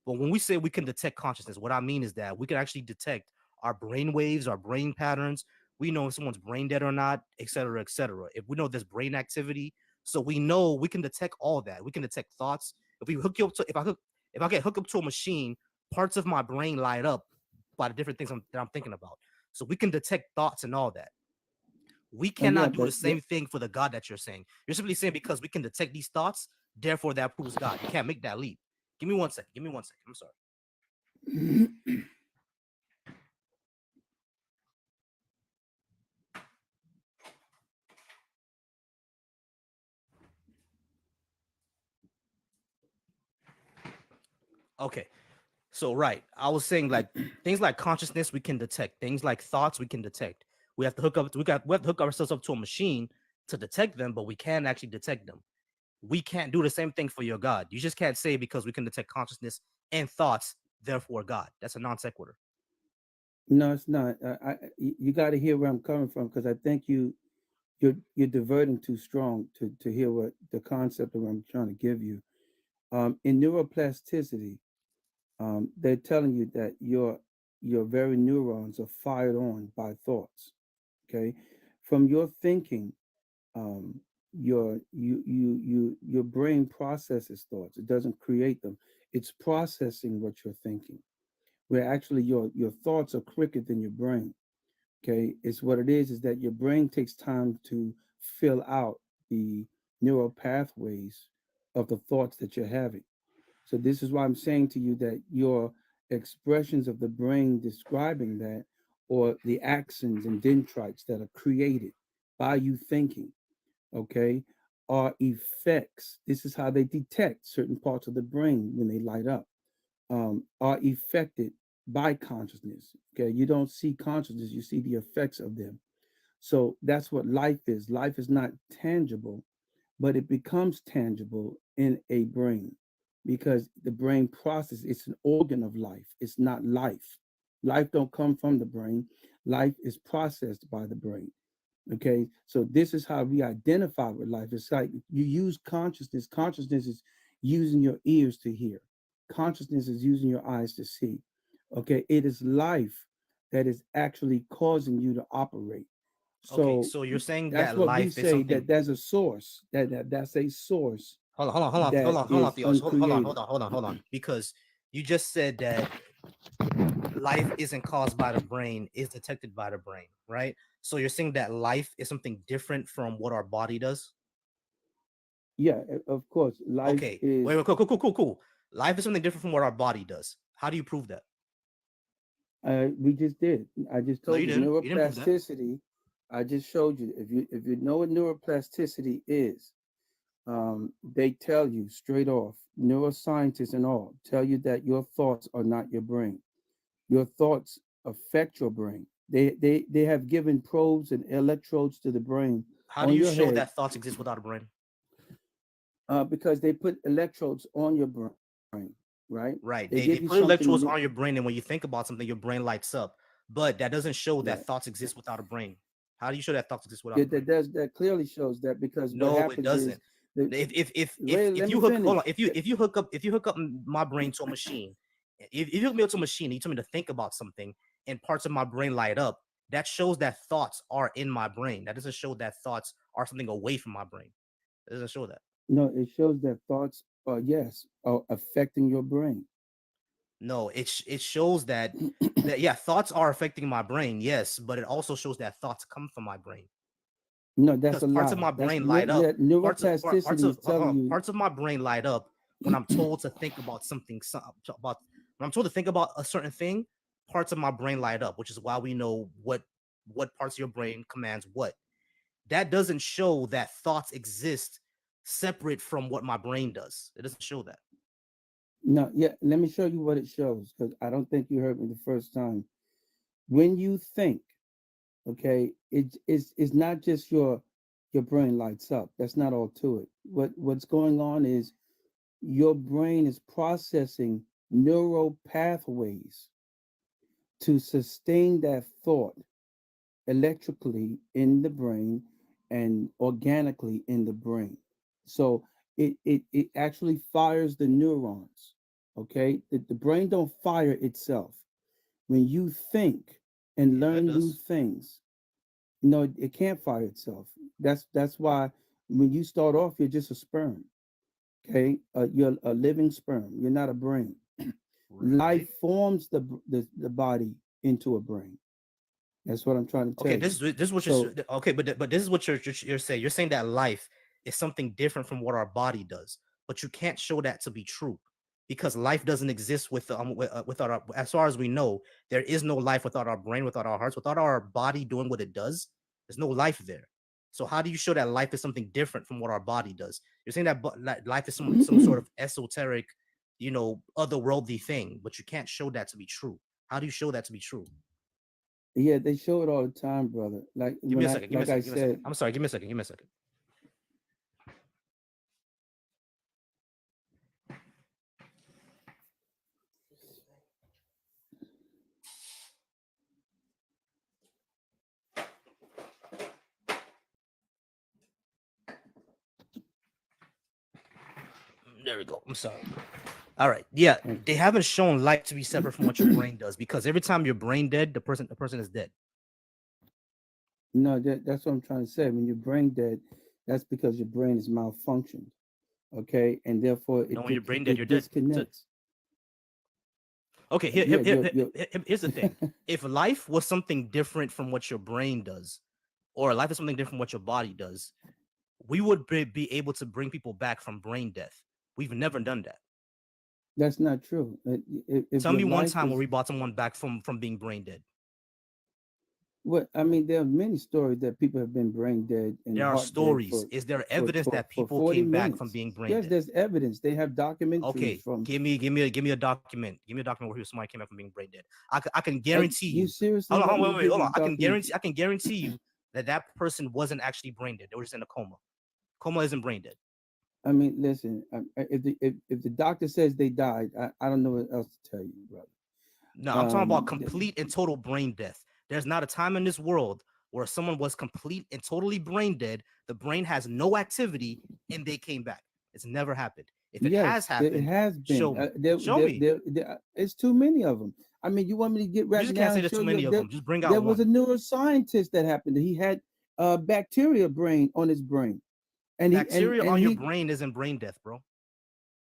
But when we say we can detect consciousness, what I mean is that we can actually detect our brain waves, our brain patterns. We know if someone's brain dead or not, et cetera, et cetera. If we know there's brain activity, so we know we can detect all that. We can detect thoughts. If we hook you up to, if I get hooked up to a machine, parts of my brain light up by the different things that I'm thinking about. So we can detect thoughts and all that. We Oh yeah, cannot do the but same thing for the God that you're saying. You're simply saying because we can detect these thoughts, therefore that proves God. You can't make that leap. Give me 1 second. Give me 1 second. I'm sorry. Okay. So right, I was saying like things like consciousness we can detect. Things like thoughts we can detect. We have to hook ourselves up to a machine to detect them, but we can actually detect them. We can't do the same thing for your God. You just can't say because we can detect consciousness and thoughts, therefore God. That's a non sequitur. no, it's not. You got to hear where I'm coming from, because I think you're diverting too strong to hear what the concept of what I'm trying to give you. In neuroplasticity, they're telling you that your very neurons are fired on by thoughts. Okay, from your thinking, your brain processes thoughts. It doesn't create them. It's processing what you're thinking. Where actually your thoughts are quicker than your brain. Okay, it's what it is that your brain takes time to fill out the neural pathways of the thoughts that you're having. So this is why I'm saying to you that your expressions of the brain describing that, or the axons and dendrites that are created by you thinking, okay, are effects. This is how they detect certain parts of the brain when they light up, are affected by consciousness. Okay, you don't see consciousness, you see the effects of them. So that's what life is. Life is not tangible, but it becomes tangible in a brain because the brain process, it's an organ of life. It's not life. Life don't come from the brain. Life is processed by the brain. Okay, so this is how we identify with life. It's like you use consciousness. Consciousness is using your ears to hear. Consciousness is using your eyes to see. Okay, it is life that is actually causing you to operate. Okay, So so you're saying that's that what we life is say, something. that there's a source, that's a source Hold on, hold on, that hold on, hold on, is Theos. Hold on, uncreated. hold on. Because you just said that life isn't caused by the brain, is detected by the brain, right? So you're saying that life is something different from what our body does? Yeah, of course. Life Okay, is wait, cool. Life is something different from what our body does. How do you prove that? we just did. I just No, told you you didn't. You didn't prove that. neuroplasticity. I just showed you. If you know what neuroplasticity is, they tell you straight off, neuroscientists and all tell you that your thoughts are not your brain. Your thoughts affect your brain. They have given probes and electrodes to the brain How do on you your show head, that thoughts exist without a brain? because they put electrodes on your brain, right? Right. They They give you put electrodes something. on your brain, and when you think about something, your brain lights up. But that doesn't show Right. that thoughts exist without a brain. How do you show that thoughts exist without a brain? That clearly shows that, because what No, it happens is doesn't. the If let me you hook hold on, finish. if you hook up my brain to a machine, if you hook me up to a machine, and you tell me to think about something, and parts of my brain light up, that shows that thoughts are in my brain. That doesn't show that thoughts are something away from my brain. It doesn't show that. No, it shows that thoughts are affecting your brain. No, it shows that yeah, thoughts are affecting my brain, yes, but it also shows that thoughts come from my brain. No, that's Because a parts of lie. my That's brain light up. neuroplasticity is Hold telling on, you. parts of my brain light up when I'm told to think about about when I'm told to think about a certain thing. Parts of my brain light up, which is why we know what parts of your brain commands what. That doesn't show that thoughts exist separate from what my brain does. It doesn't show that. No, yeah, let me show you what it shows, because I don't think you heard me the first time. When you think, okay, it's not just your brain lights up. That's not all to it. What's going on is your brain is processing neural pathways to sustain that thought electrically in the brain and organically in the brain. So it actually fires the neurons. Okay, the brain don't fire itself. When you think and Yeah, it learn new does. things, no, it can't fire itself. That's why when you start off, you're just a sperm. Okay, you're a living sperm. You're not a brain. Life Right. forms the body into a brain. That's what I'm trying to Okay, tell you. this is what So you're okay, but this is what you're saying. You're saying that life is something different from what our body does, but you can't show that to be true because life doesn't exist without our. As far as we know, there is no life without our brain, without our hearts, without our body doing what it does. There's no life there. So how do you show that life is something different from what our body does? You're saying that life is some sort of esoteric, otherworldly thing, but you can't show that to be true. How do you show that to be true? yeah, they show it all the time, brother. Like Give me when a I second. Give me a like I second. Give me a second. said, I'm sorry. Give me a second. Give me a second. There we go. I'm sorry. All right. Yeah, they haven't shown light to be separate from what your brain does because every time your brain dead, the person is dead. no, that's what I'm trying to say. When your brain dead, that's because your brain is malfunctioned. Okay, and therefore No, when you're brain dead, it you're dead. That's it. disconnects. Okay, here's the thing. If life was something different from what your brain does, or life is something different from what your body does, we would be able to bring people back from brain death. We've never done that. That's not true. Tell me one time where we brought someone back from being brain dead. Well, I mean, there are many stories that people have been brain dead. And There are heart dead stories. for- Is there for- evidence for- that for people 40 came back from minutes. being brain Yes, dead? there's evidence. They have documentaries Okay, from. give me a document. Give me a document where somebody came back from being brain dead. I can guarantee You you. seriously? Hold on, want me to wait, give hold you on. I document- can guarantee you that person wasn't actually brain dead. They were just in a coma. Coma isn't brain dead. I mean, listen. If the doctor says they died, I don't know what else to tell you, brother. No, I'm talking about th- complete and total brain death. There's not a time in this world where someone was complete and totally brain dead. The brain has no activity and they came back. It's never happened. If it has happened, it has been. show me. Show me. It's too many of them. I mean, you want me to get You right just now can't say and there's show too many you of them. Just bring out there was a one. neuroscientist that happened. He had bacteria brain on his brain, and Bacteria and on your he- brain isn't brain death, bro.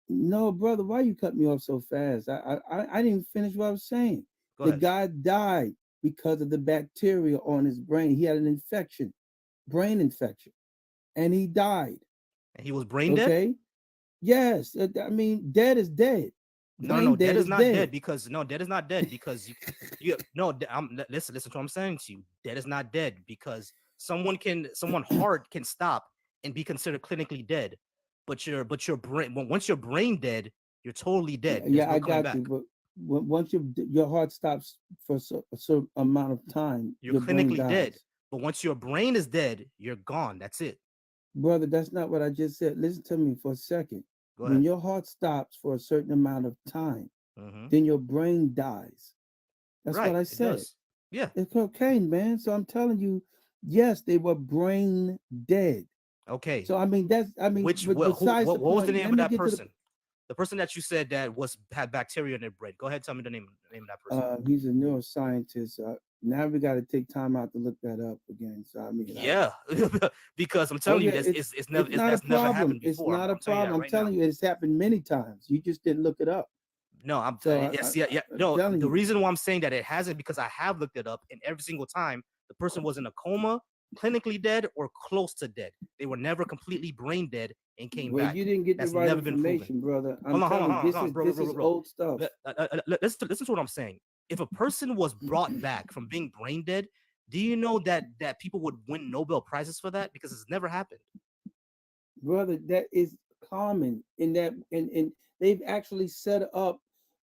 No, brother, why you cut me off so fast? I didn't finish what I was saying. Go The ahead. guy died because of the bacteria on his brain. He had an infection, brain infection, and he died. And he was brain dead? Okay. Yes, I mean, dead is dead. No, Brain no, dead is not dead dead. because dead is not dead because you no. Listen to what I'm saying to you. Dead is not dead because someone heart can stop and be considered clinically dead, but your brain once your brain dead, you're totally dead. There's Yeah, no I coming got back. you. But once your heart stops for a certain amount of time, You're your brain clinically dead. dies. But once your brain is dead, you're gone. That's it. Brother, that's not what I just said. Listen to me for a second. Go When ahead. your heart stops for a certain amount of time, Mhm. then your brain dies. That's Right, what I it said. does. Yeah. It's cocaine, man. So I'm telling you, yes, they were brain dead. Okay. So I mean, Which but what besides was point, the name let of me that get to the- person? The person that you said that had bacteria in their brain. Go ahead, tell me the name of that person. He's a neuroscientist. Now we got to take time out to look that up again. So I mean, Yeah, because I'm telling you, it's never that's never happened It's before. not a I'm telling you that problem. I'm right telling now. you, it's happened many times. You just didn't look it up. No, I'm So yes, I'm no. telling The you. reason why I'm saying that it hasn't because I have looked it up, and every single time the person was in a coma, clinically dead, or close to dead. They were never completely brain dead and came Well, back. you didn't get That's the right never been proven. information, brother. I'm Hold on, telling you, hold on, bro, this bro, is bro. old stuff. Listen to what I'm saying. If a person was brought back from being brain dead, do you know that people would win Nobel prizes for that? Because it's never happened. Brother, that is common in that, and they've actually set up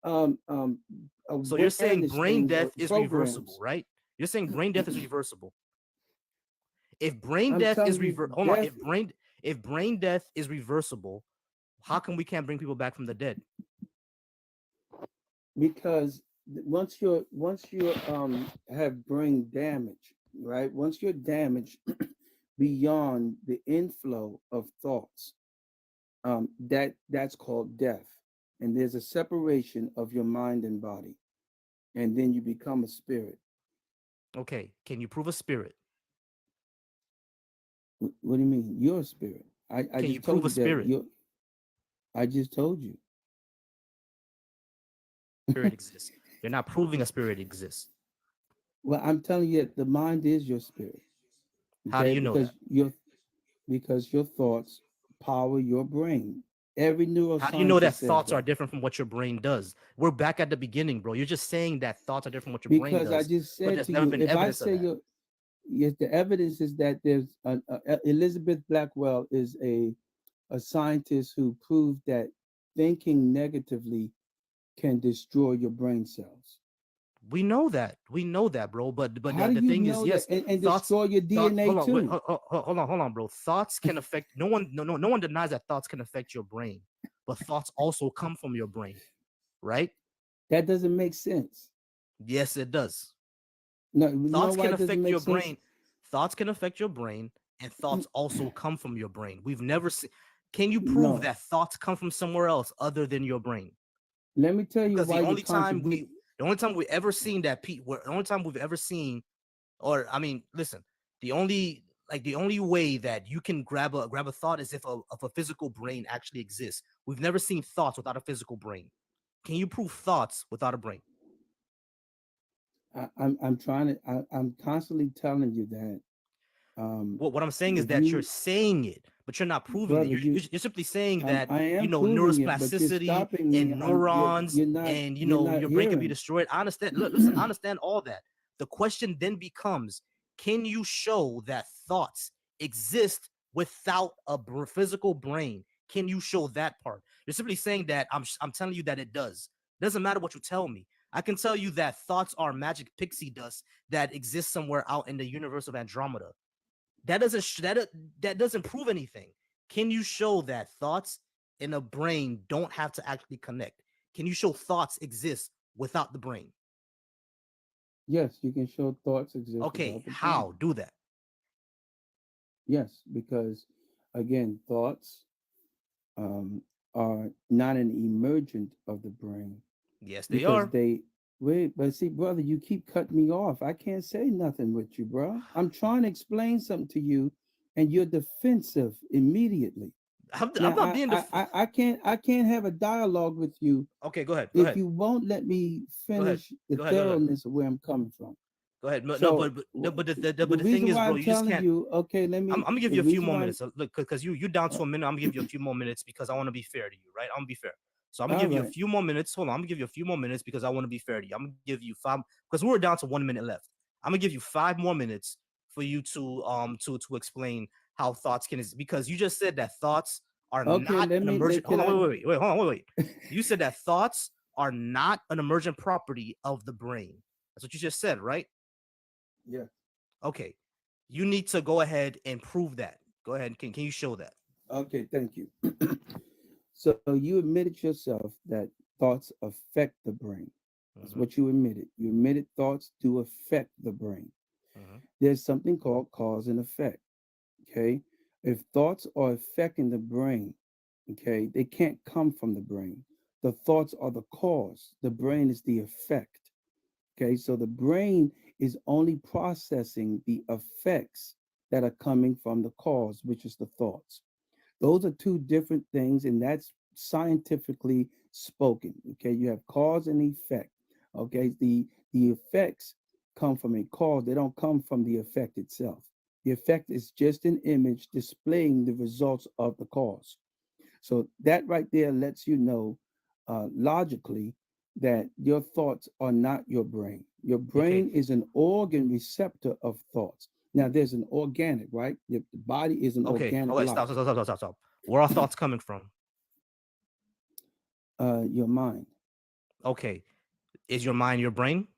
So you're saying awareness brain things or death is programs. reversible, right? You're saying brain death is reversible. If brain I'm death is telling you, hold on, death- if brain death is reversible, how come we can't bring people back from the dead? Because once you have brain damage, right? Once you're damaged beyond the inflow of thoughts, that's called death. And there's a separation of your mind and body, and then you become a spirit. Okay, can you prove a spirit? What do you mean? You're a spirit. I Can you just told prove you a that spirit? I just told you. Spirit exists. You're not proving a spirit exists. Well, I'm telling you that the mind is your spirit. How do you know that? Because your thoughts power your brain. Every neuroscientist How do you know that says thoughts are different from what your brain does? We're back at the beginning, bro. You're just saying that thoughts are different from what your brain because does. I just but said there's to never you, been if I evidence of say that. yes, the evidence is that there's Elizabeth Blackwell is a scientist who proved that thinking negatively can destroy your brain cells. We know that, bro. But How the do you thing is, know yes, that? And thoughts, destroy your DNA hold on, too. wait, hold on, bro. Thoughts can affect no one denies that thoughts can affect your brain, but thoughts also come from your brain, right? That doesn't make sense. Yes, it does. No, you know Thoughts why can it doesn't affect make your sense? brain. Thoughts can affect your brain, and thoughts also come from your brain. We've never seen. Can you prove No. that thoughts come from somewhere else other than your brain? Let me tell you Because why the you're only time contradicting. the only time we've ever seen that the only time we've ever seen, or I mean, listen, the only way that you can grab a thought is if a physical brain actually exists. We've never seen thoughts without a physical brain. Can you prove thoughts without a brain? I'm trying to. I'm constantly telling you that. What I'm saying is If that you're you, saying it, but you're not proving it. brother, You're simply saying that, I you am know, proving it, but you're neuroplasticity stopping me. and neurons and, you You're know, not your brain can be hearing. destroyed. I understand. Listen, I understand all that. The question then becomes, can you show that thoughts exist without a physical brain? Can you show that part? You're simply saying that I'm telling you that it does. Doesn't matter what you tell me. I can tell you that thoughts are magic pixie dust that exists somewhere out in the universe of Andromeda. That doesn't that doesn't prove anything. Can you show that thoughts in a brain don't have to actually connect? Can you show thoughts exist without the brain? Yes, you can show thoughts exist Okay, without the brain. how do that? Yes, because again, thoughts are not an emergent of the brain Yes, they because are. they wait. But see, brother, you keep cutting me off. I can't say nothing with you, bro. I'm trying to explain something to you, and you're defensive immediately. I'm Now, not being I can't have a dialogue with you okay. Go ahead. Go if ahead. you won't let me Go ahead. finish the Go ahead. Go ahead. thoroughness of where I'm coming from. Go ahead. No, So but the the thing reason is, why bro, I'm you just telling can't. you, okay, let me. I'm gonna give The you a few reason more why minutes. Look, because you down to a minute. I'm gonna give you a few more minutes because I want to be fair to you, right? I'm gonna be fair. So I'm gonna all give you a right, few more minutes. Hold on, I'm gonna give you a few more minutes because I want to be fair to you. I'm gonna give you 5 because we're down to 1 minute left. I'm gonna give you 5 more minutes for you to explain how thoughts can because you just said that thoughts are okay, not let an me. emergent. Can Hold on, I? wait, hold on, wait. You said that thoughts are not an emergent property of the brain. That's what you just said, right? Yeah. Okay. You need to go ahead and prove that. Go ahead. Can you show that? Okay, thank you. So you admitted yourself that thoughts affect the brain. That's Mhm, what you admitted. You admitted thoughts do affect the brain. mhm. There's something called cause and effect. Okay. If thoughts are affecting the brain, okay, they can't come from the brain. The thoughts are the cause, the brain is the effect. Okay. So the brain is only processing the effects that are coming from the cause, which is the thoughts. Those are two different things, and that's scientifically spoken. Okay, you have cause and effect. Okay, the effects come from a cause; they don't come from the effect itself. The effect is just an image displaying the results of the cause. So that right there lets you know logically that your thoughts are not your brain. Your Okay. brain is an organ receptor of thoughts. Now, there's an organic, right? The body is an Okay. organic Oh wait, life. stop. Where are thoughts coming from? Your mind. Okay. Is your mind your brain?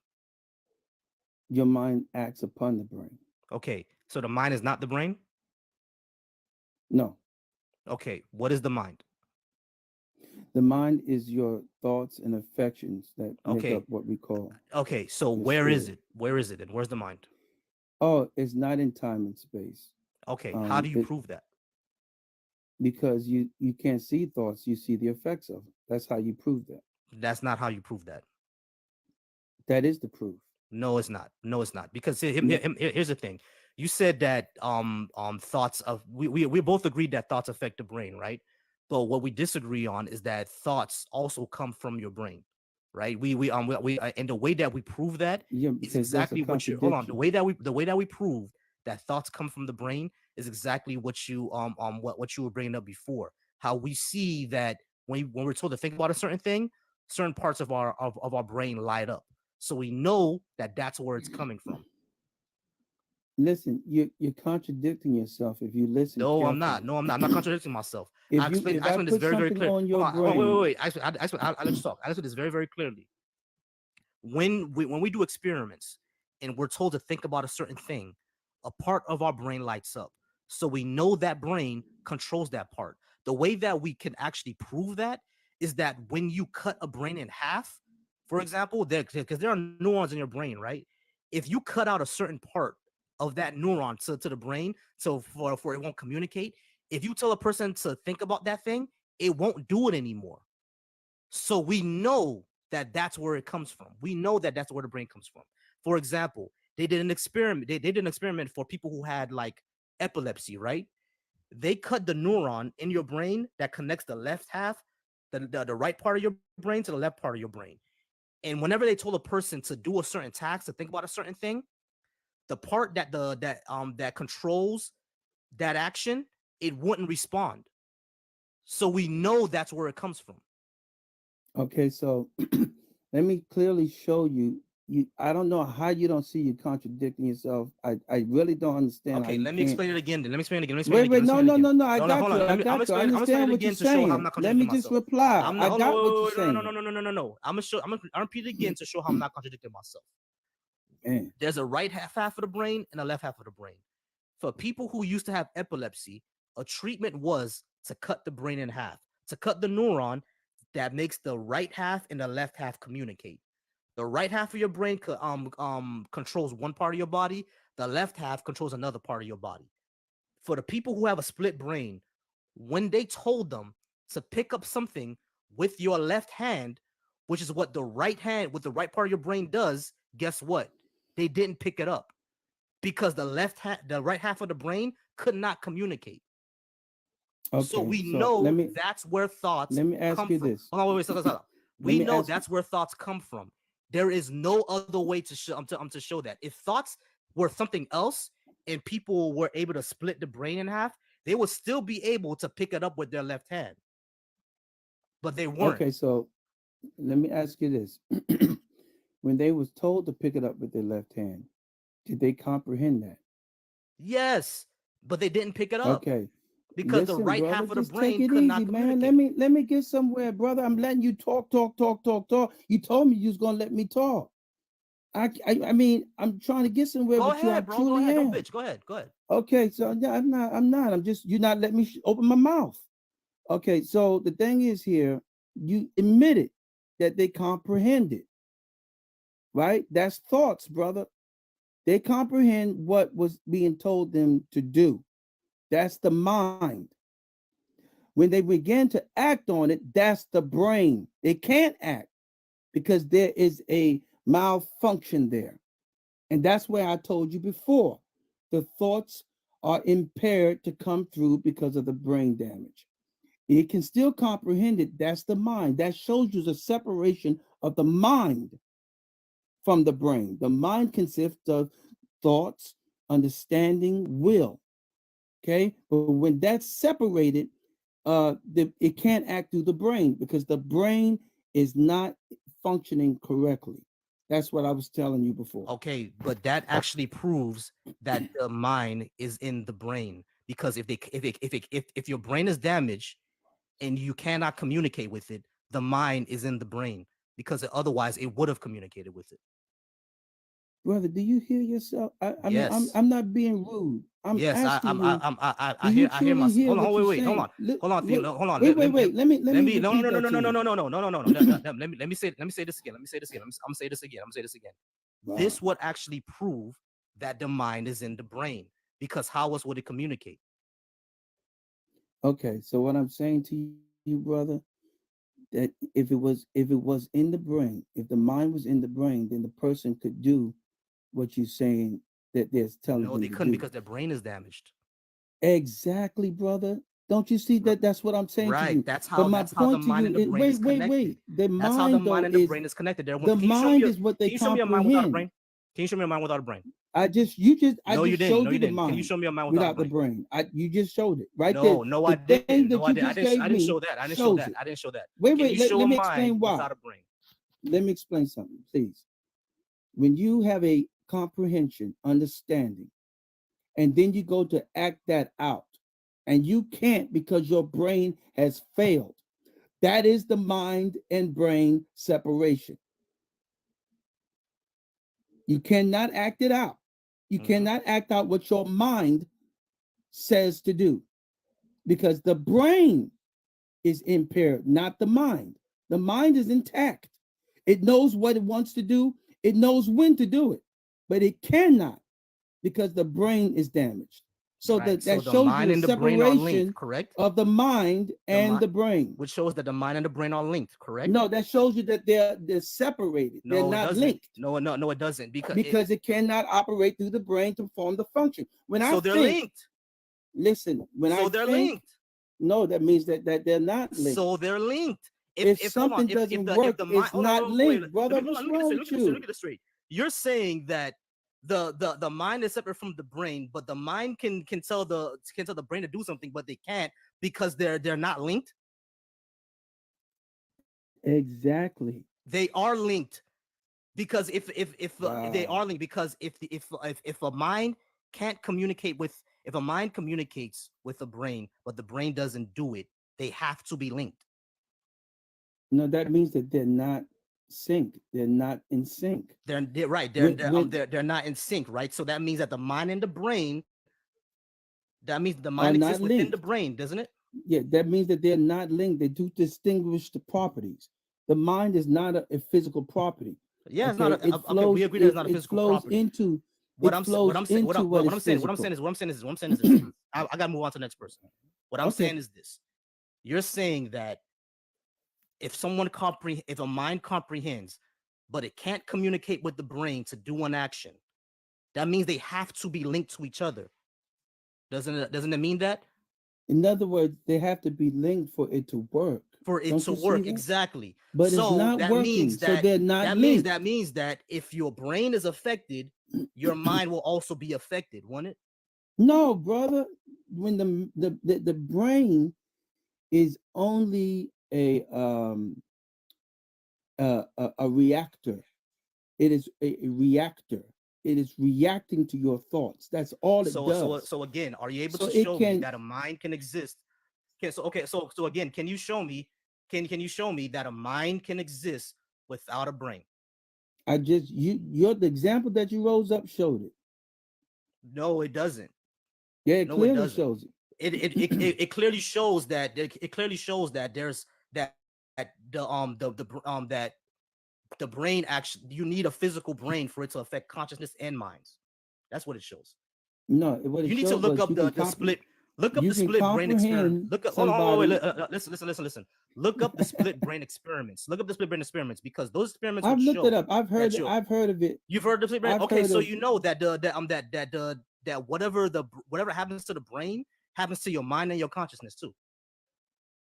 Your mind acts upon the brain. Okay. So the mind is not the brain? No, Okay. What is the mind? the mind is your thoughts and affections that make Okay. up what we call Okay. So your where is spirit. it? Where is it? And where's the mind? Oh, it's not in time and space. Okay. How do you It prove that? because you can't see thoughts, you see the effects of them. That's how you prove that. That's not how you prove that. That is the proof. No, it's not. No, it's not. Because No, here's the thing. You said that thoughts of we both agreed that thoughts affect the brain, right? But what we disagree on is that thoughts also come from your brain, right? And the way that we prove that yeah, is because there's a exactly what you hold on. contradiction. The way that we prove that thoughts come from the brain is exactly what you what you were bringing up before. How we see that when we're told to think about a certain thing, certain parts of our brain light up. So we know that that's where it's coming from. Listen, you're contradicting yourself if you listen No, I'm not. carefully. No, I'm not. I'm not contradicting myself. If you I if I explained this put very, very something clear. on your Hold on. Wait. brain, I'll let you talk. I explained this very, very clearly. When we do experiments and we're told to think about a certain thing, a part of our brain lights up. So we know that brain controls that part. The way that we can actually prove that is that when you cut a brain in half, for example, because there are neurons in your brain, right? If you cut out a certain part of that neuron to the brain, so for it won't communicate, if you tell a person to think about that thing, it won't do it anymore. So we know that that's where it comes from. We know that that's where the brain comes from. For example, they did an experiment. They did an experiment for people who had like epilepsy, right? They cut the neuron in your brain that connects the left half, the right part of your brain to the left part of your brain. And whenever they told a person to do a certain task, to think about a certain thing, the part that controls that action, it wouldn't respond. So we know that's where it comes from. Okay, so let me clearly show you. I don't know how you don't see you contradicting yourself. I really don't understand. Okay, let me explain it again. Let me explain it again. Wait, no. I got hold you. on. I got you. I understand what you're saying. Let me just reply. I got what you're saying. No. I'm gonna repeat it again to show how I'm not contradicting myself. Man. There's a right half of the brain and a left half of the brain. For people who used to have epilepsy, a treatment was to cut the brain in half, to cut the neuron that makes the right half and the left half communicate. The right half of your brain controls one part of your body. The left half controls another part of your body. For the people who have a split brain, when they told them to pick up something with your left hand, which is what the right hand with the right part of your brain does, guess what? They didn't pick it up because the right half of the brain could not communicate. Okay, so we know that's where thoughts. Let me ask you this. Hold on, wait. Stop. We know that's where thoughts come from. There is no other way to show to show that. If thoughts were something else and people were able to split the brain in half, they would still be able to pick it up with their left hand. But they weren't. Okay, so let me ask you this. When they was told to pick it up with their left hand, did they comprehend that? Yes, but they didn't pick it up. Okay. Because listen, the right brother, half of the just brain take it could easy, not man. communicate. Let me get somewhere, brother. I'm letting you talk. You told me you was gonna let me talk. I mean, I'm trying to get somewhere Go with you. I ahead, bro. truly Go ahead. am. Don't bitch. Go ahead. Go ahead. Okay, so yeah, I'm not. I'm just you're not letting me open my mouth. Okay, so the thing is here, you admitted that they comprehended, right? That's thoughts, brother. They comprehend what was being told them to do. That's the mind. When they begin to act on it, that's the brain. They can't act because there is a malfunction there. And that's where I told you before. The thoughts are impaired to come through because of the brain damage. It can still comprehend it. That's the mind. That shows you the separation of the mind from the brain. The mind consists of thoughts, understanding, will. Okay, but when that's separated, it can't act through the brain because the brain is not functioning correctly. That's what I was telling you before. Okay, but that actually proves that the mind is in the brain, because if your brain is damaged and you cannot communicate with it, the mind is in the brain, because otherwise it would have communicated with it. Brother, do you hear yourself? I Yes. mean, I'm not being rude. I'm Yes, asking you. I hear myself. Hold on, wait, hold on, hold on, Theo, hold on. Wait. Let me. No. Let me say this again. I'm gonna say this again. Wow. This would actually prove that the mind is in the brain, because how else would it communicate? Okay, so what I'm saying to you, brother, that if it was in the brain, if the mind was in the brain, then the person could do what you're saying that they're telling them to do. No, they couldn't, because their brain is damaged. Exactly, brother. Don't you see that? That's what I'm saying to you. Right. That's how the mind and the brain is connected. Wait. That's how the mind and the brain is connected. The mind is what they comprehend. Can you show me a mind without a brain? Can you show me a mind without a brain? I just No, you showed didn't. you No, you the didn't. mind. Can you show me a mind without without the brain? You just showed it right there. No, I didn't. No, I didn't show that. I didn't show that. Wait, Can you show let a me mind explain why. without a brain? Let me explain something, please. When you have a comprehension, understanding, and then you go to act that out, and you can't because your brain has failed, that is the mind and brain separation. You cannot act it out. You cannot act out what your mind says to do, because the brain is impaired, not the mind. The mind is intact. It knows what it wants to do. It knows when to do it, but it cannot because the brain is damaged. So Right. that the shows mind you and the the brain are separation linked, correct? of the mind and the brain. Which shows that the mind and the brain are linked, correct? No, that shows you that they're separated. No, they're it not doesn't. linked. No, it doesn't, Because it cannot operate through the brain to perform the function. so they're linked. Listen, when So I they're think, linked. no, that means that they're not linked. So they're linked. If hold on, something doesn't if work, the mind, it's hold on, not hold on, wait, linked, brother. let What's me get this wrong straight, with let me you? get this straight. You're saying that the mind is separate from the brain, but the mind can tell the brain to do something, but they can't because they're not linked. Exactly. They are linked because if they Wow. are linked because if a mind can't communicate with if a mind communicates with the brain, but the brain doesn't do it, they have to be linked. No, that means that they're not synced. They're not in sync. They're right. With They're not in sync, right? So that means that the mind and the brain. That means the are mind not exists within the linked. brain, doesn't it? Yeah, that means that they're not linked. They do distinguish the properties. The mind is not a physical property. Yeah, it's not. Okay, it Okay, we flows. agree that it's not a It physical flows property. into. What It I'm flows into what is physical. what I'm saying is this. I gotta move on to the next person. What I'm Okay. saying is this. You're saying that if if a mind comprehends, but it can't communicate with the brain to do an action, that means they have to be linked to each other. Doesn't it mean that? In other words, they have to be linked for it to work. For it Don't to you see work, that? exactly. But it's So not that working. means So they're not linked. that means that if your brain is affected, your mind will also be affected, won't it? No, brother. When the brain is only a reactor. It is a reactor. It is reacting to your thoughts. That's all it does. So again, are you able So to it show me can. that a mind can exist? So again, can you show me? Can you show me that a mind can exist without a brain? I just the example that you rose up showed it. No, it doesn't. Yeah, it No, it clearly doesn't. shows it. It clearly shows that there's that that the brain actually you need a physical brain for it to affect consciousness and minds. That's what it shows. No, what it You need to showed look was up the split. Look up you the can split brain experiment. comprehend Look up. Hold on, wait, somebody. listen. Look up the split brain experiments. Look up the split brain experiments because those experiments I've would looked it show up. I've heard of it. you've heard of the split brain. I've Okay, heard so of. you know that that whatever happens to the brain happens to your mind and your consciousness too.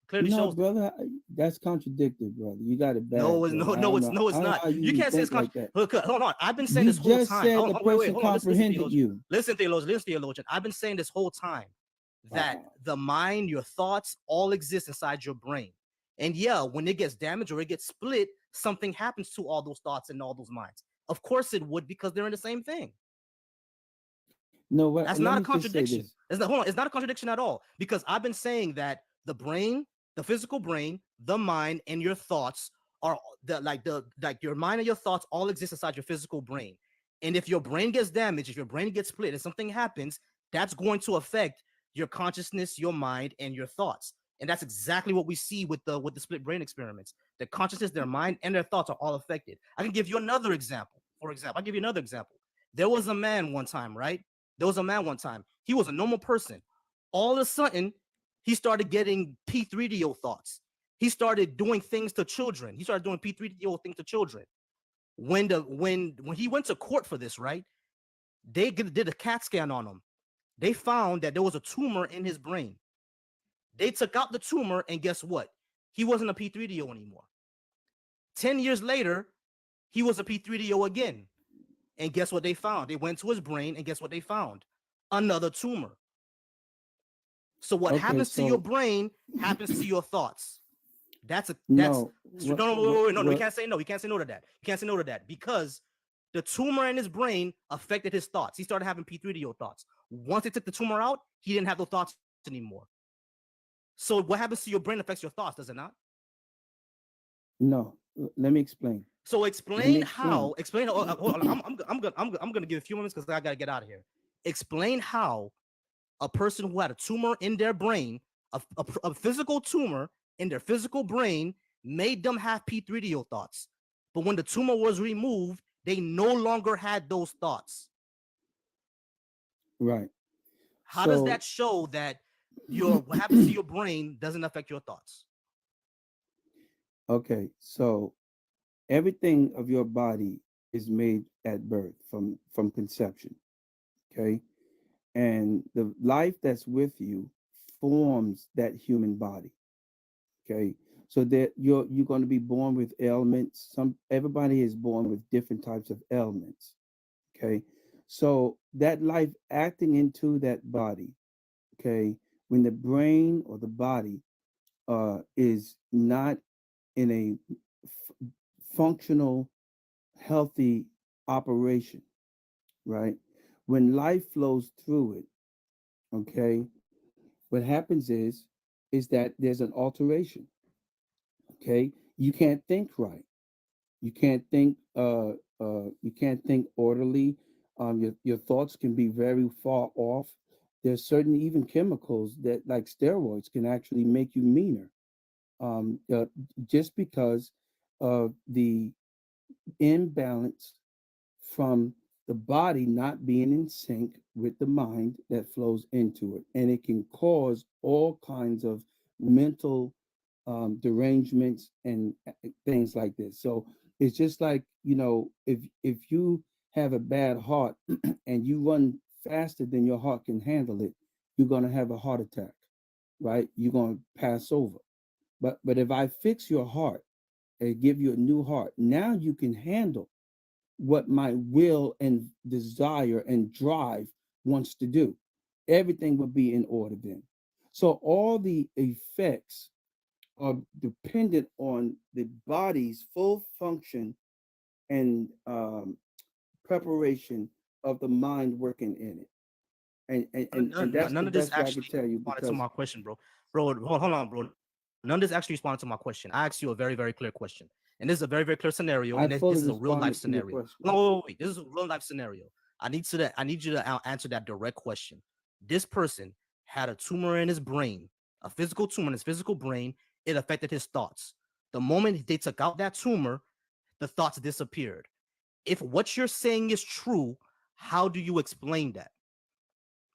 Clearly No, shows that. brother, that's contradicted, brother. You got it bad. No, it's brother. no, it's I don't know not. how You even can't say it's think like that. Look, hold on. I've been saying You this whole just time. said the person Hold on. Listen, comprehended theologian. you. Listen, theologian. I've been saying this whole time that Wow. the mind, your thoughts, all exist inside your brain. And yeah, when it gets damaged or it gets split, something happens to all those thoughts and all those minds. Of course it would because they're in the same thing. No, That's let not a me just say contradiction. this. It's not a contradiction at all because I've been saying that the brain, the physical brain, the mind, and your thoughts are like your mind and your thoughts all exist inside your physical brain. And if your brain gets damaged, if your brain gets split, and something happens, that's going to affect your consciousness, your mind, and your thoughts. And that's exactly what we see with the split brain experiments. The consciousness, their mind, and their thoughts are all affected. I can give you another example. For example, I'll give you another example. There was a man one time, right? There was a man one time. He was a normal person. All of a sudden, he started getting P3DO thoughts. He started doing things to children. He started doing P3DO things to children. When he went to court for this, right? They did a CAT scan on him. They found that there was a tumor in his brain. They took out the tumor, and guess what? He wasn't a P3DO anymore. 10 years later, he was a P3DO again. And guess what they found? They went to his brain, and guess what they found? Another tumor. So what happens to your brain happens to your thoughts. No, we can't say no. We can't say no to that. You can't say no to that because the tumor in his brain affected his thoughts. He started having P3DO thoughts. Once they took the tumor out, he didn't have those thoughts anymore. So what happens to your brain affects your thoughts, does it not? No, let me explain. So explain how. Explain. Hold on, I'm gonna give a few moments because I gotta get out of here. Explain how a person who had a tumor in their brain, a physical tumor in their physical brain, made them have P3DO thoughts. But when the tumor was removed, they no longer had those thoughts. Right. How does that show that what happens to your brain doesn't affect your thoughts? Okay, so everything of your body is made at birth from conception. Okay. And the life that's with you forms that human body. Okay. So that you're going to be born with ailments. Everybody is born with different types of ailments. Okay. So that life acting into that body, okay, when the brain or the body is not in a functional, healthy operation, right? When life flows through it, okay, what happens is that there's an alteration. Okay, you can't think right. You can't think you can't think orderly. Your thoughts can be very far off. There's certain even chemicals that, like steroids, can actually make you meaner. Just because of the imbalance from the body not being in sync with the mind that flows into it. And it can cause all kinds of mental derangements and things like this. So it's just like, if you have a bad heart and you run faster than your heart can handle it, you're going to have a heart attack, right? You're going to pass over. But if I fix your heart and give you a new heart, now you can handle what my will and desire and drive wants to do. Everything would be in order then. So all the effects are dependent on the body's full function and preparation of the mind working in it. And that's None the of this best way I actually can tell you, responded to because my question, bro. Bro, hold on, bro. None of this actually responded to my question. I asked you a very, very clear question. And this is a very, very clear scenario. I And this fully is a real life responded to your scenario. question. No, wait. This is a real life scenario. I need you to answer that direct question. This person had a tumor in his brain, a physical tumor in his physical brain. It affected his thoughts. The moment they took out that tumor, the thoughts disappeared. If what you're saying is true, how do you explain that?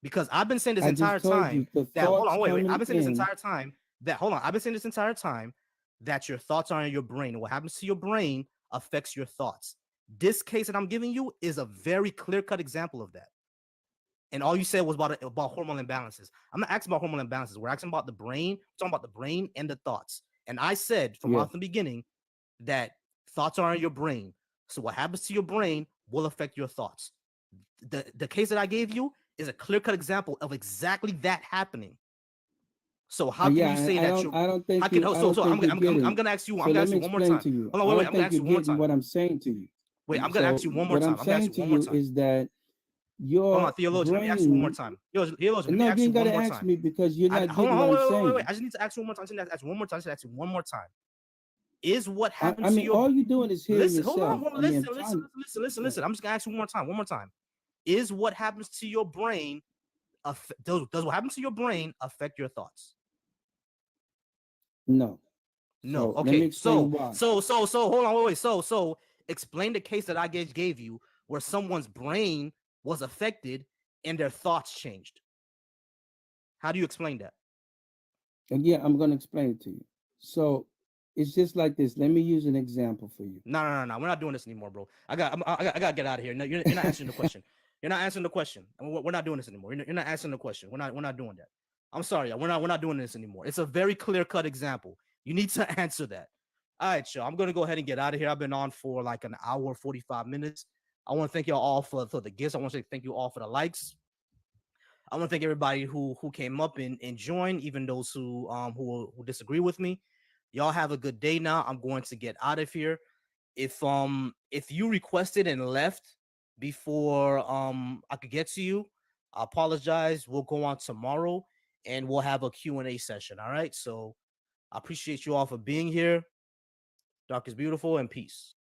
Because I've been saying this I entire just told you time the that hold thoughts on, wait. coming I've been saying this in. entire time that hold on. I've been saying this entire time that your thoughts are in your brain. And what happens to your brain affects your thoughts. This case that I'm giving you is a very clear-cut example of that. And all you said was about hormonal imbalances. I'm not asking about hormonal imbalances. We're asking about the brain. We're talking about the brain and the thoughts. And I said from Yeah. the beginning that thoughts are in your brain. So what happens to your brain will affect your thoughts. The case that I gave you is a clear-cut example of exactly that happening. So how can Yeah, you say I that don't. you're I don't think how can you. I so don't so think you're getting. I'm gonna ask you, So I'm gonna let ask me you one more explain time. to you. Hold on, I wait, don't I'm gonna think ask you're you one more getting time. what I'm saying to you. Wait, I'm gonna So ask you one more what time. I'm I'm gonna ask saying you to one more you time. is that Hold your on, theologian. Let me ask you one more brain. time. Theologian, let me No, ask you you ain't got one to more ask time. me because you're not Hold getting on, what I'm wait. saying. I just need to ask you one more time. I just need to ask you one more time. I just need to ask you one more time. Is what happened I to mean, your all you're doing is hearing listen? Hold yourself. on, I mean, listen. I'm just gonna ask you one more time. One more time. Is what happens to your brain does what happens to your brain affect your thoughts? No. No. So let me Okay. explain why. Hold on. Wait. So explain the case that I gave you where someone's brain was affected and their thoughts changed. How do you explain that? And yeah, I'm going to explain it to you. So it's just like this. Let me use an example for you. No. We're not doing this anymore, bro. I got to get out of here. No, you're not answering the question. You're not answering the question. We're not doing this anymore. You're not answering the question. We're not doing that. I'm sorry. We're not doing this anymore. It's a very clear-cut example. You need to answer that. All right, y'all. I'm gonna go ahead and get out of here. I've been on for like an hour, 45 minutes. I want to thank y'all all for the gifts. I want to thank you all for the likes. I want to thank everybody who came up and joined, even those who disagree with me. Y'all have a good day now. I'm going to get out of here. If you requested and left before I could get to you, I apologize. We'll go on tomorrow and we'll have a Q&A session. All right. So I appreciate you all for being here. Dark is beautiful and peace.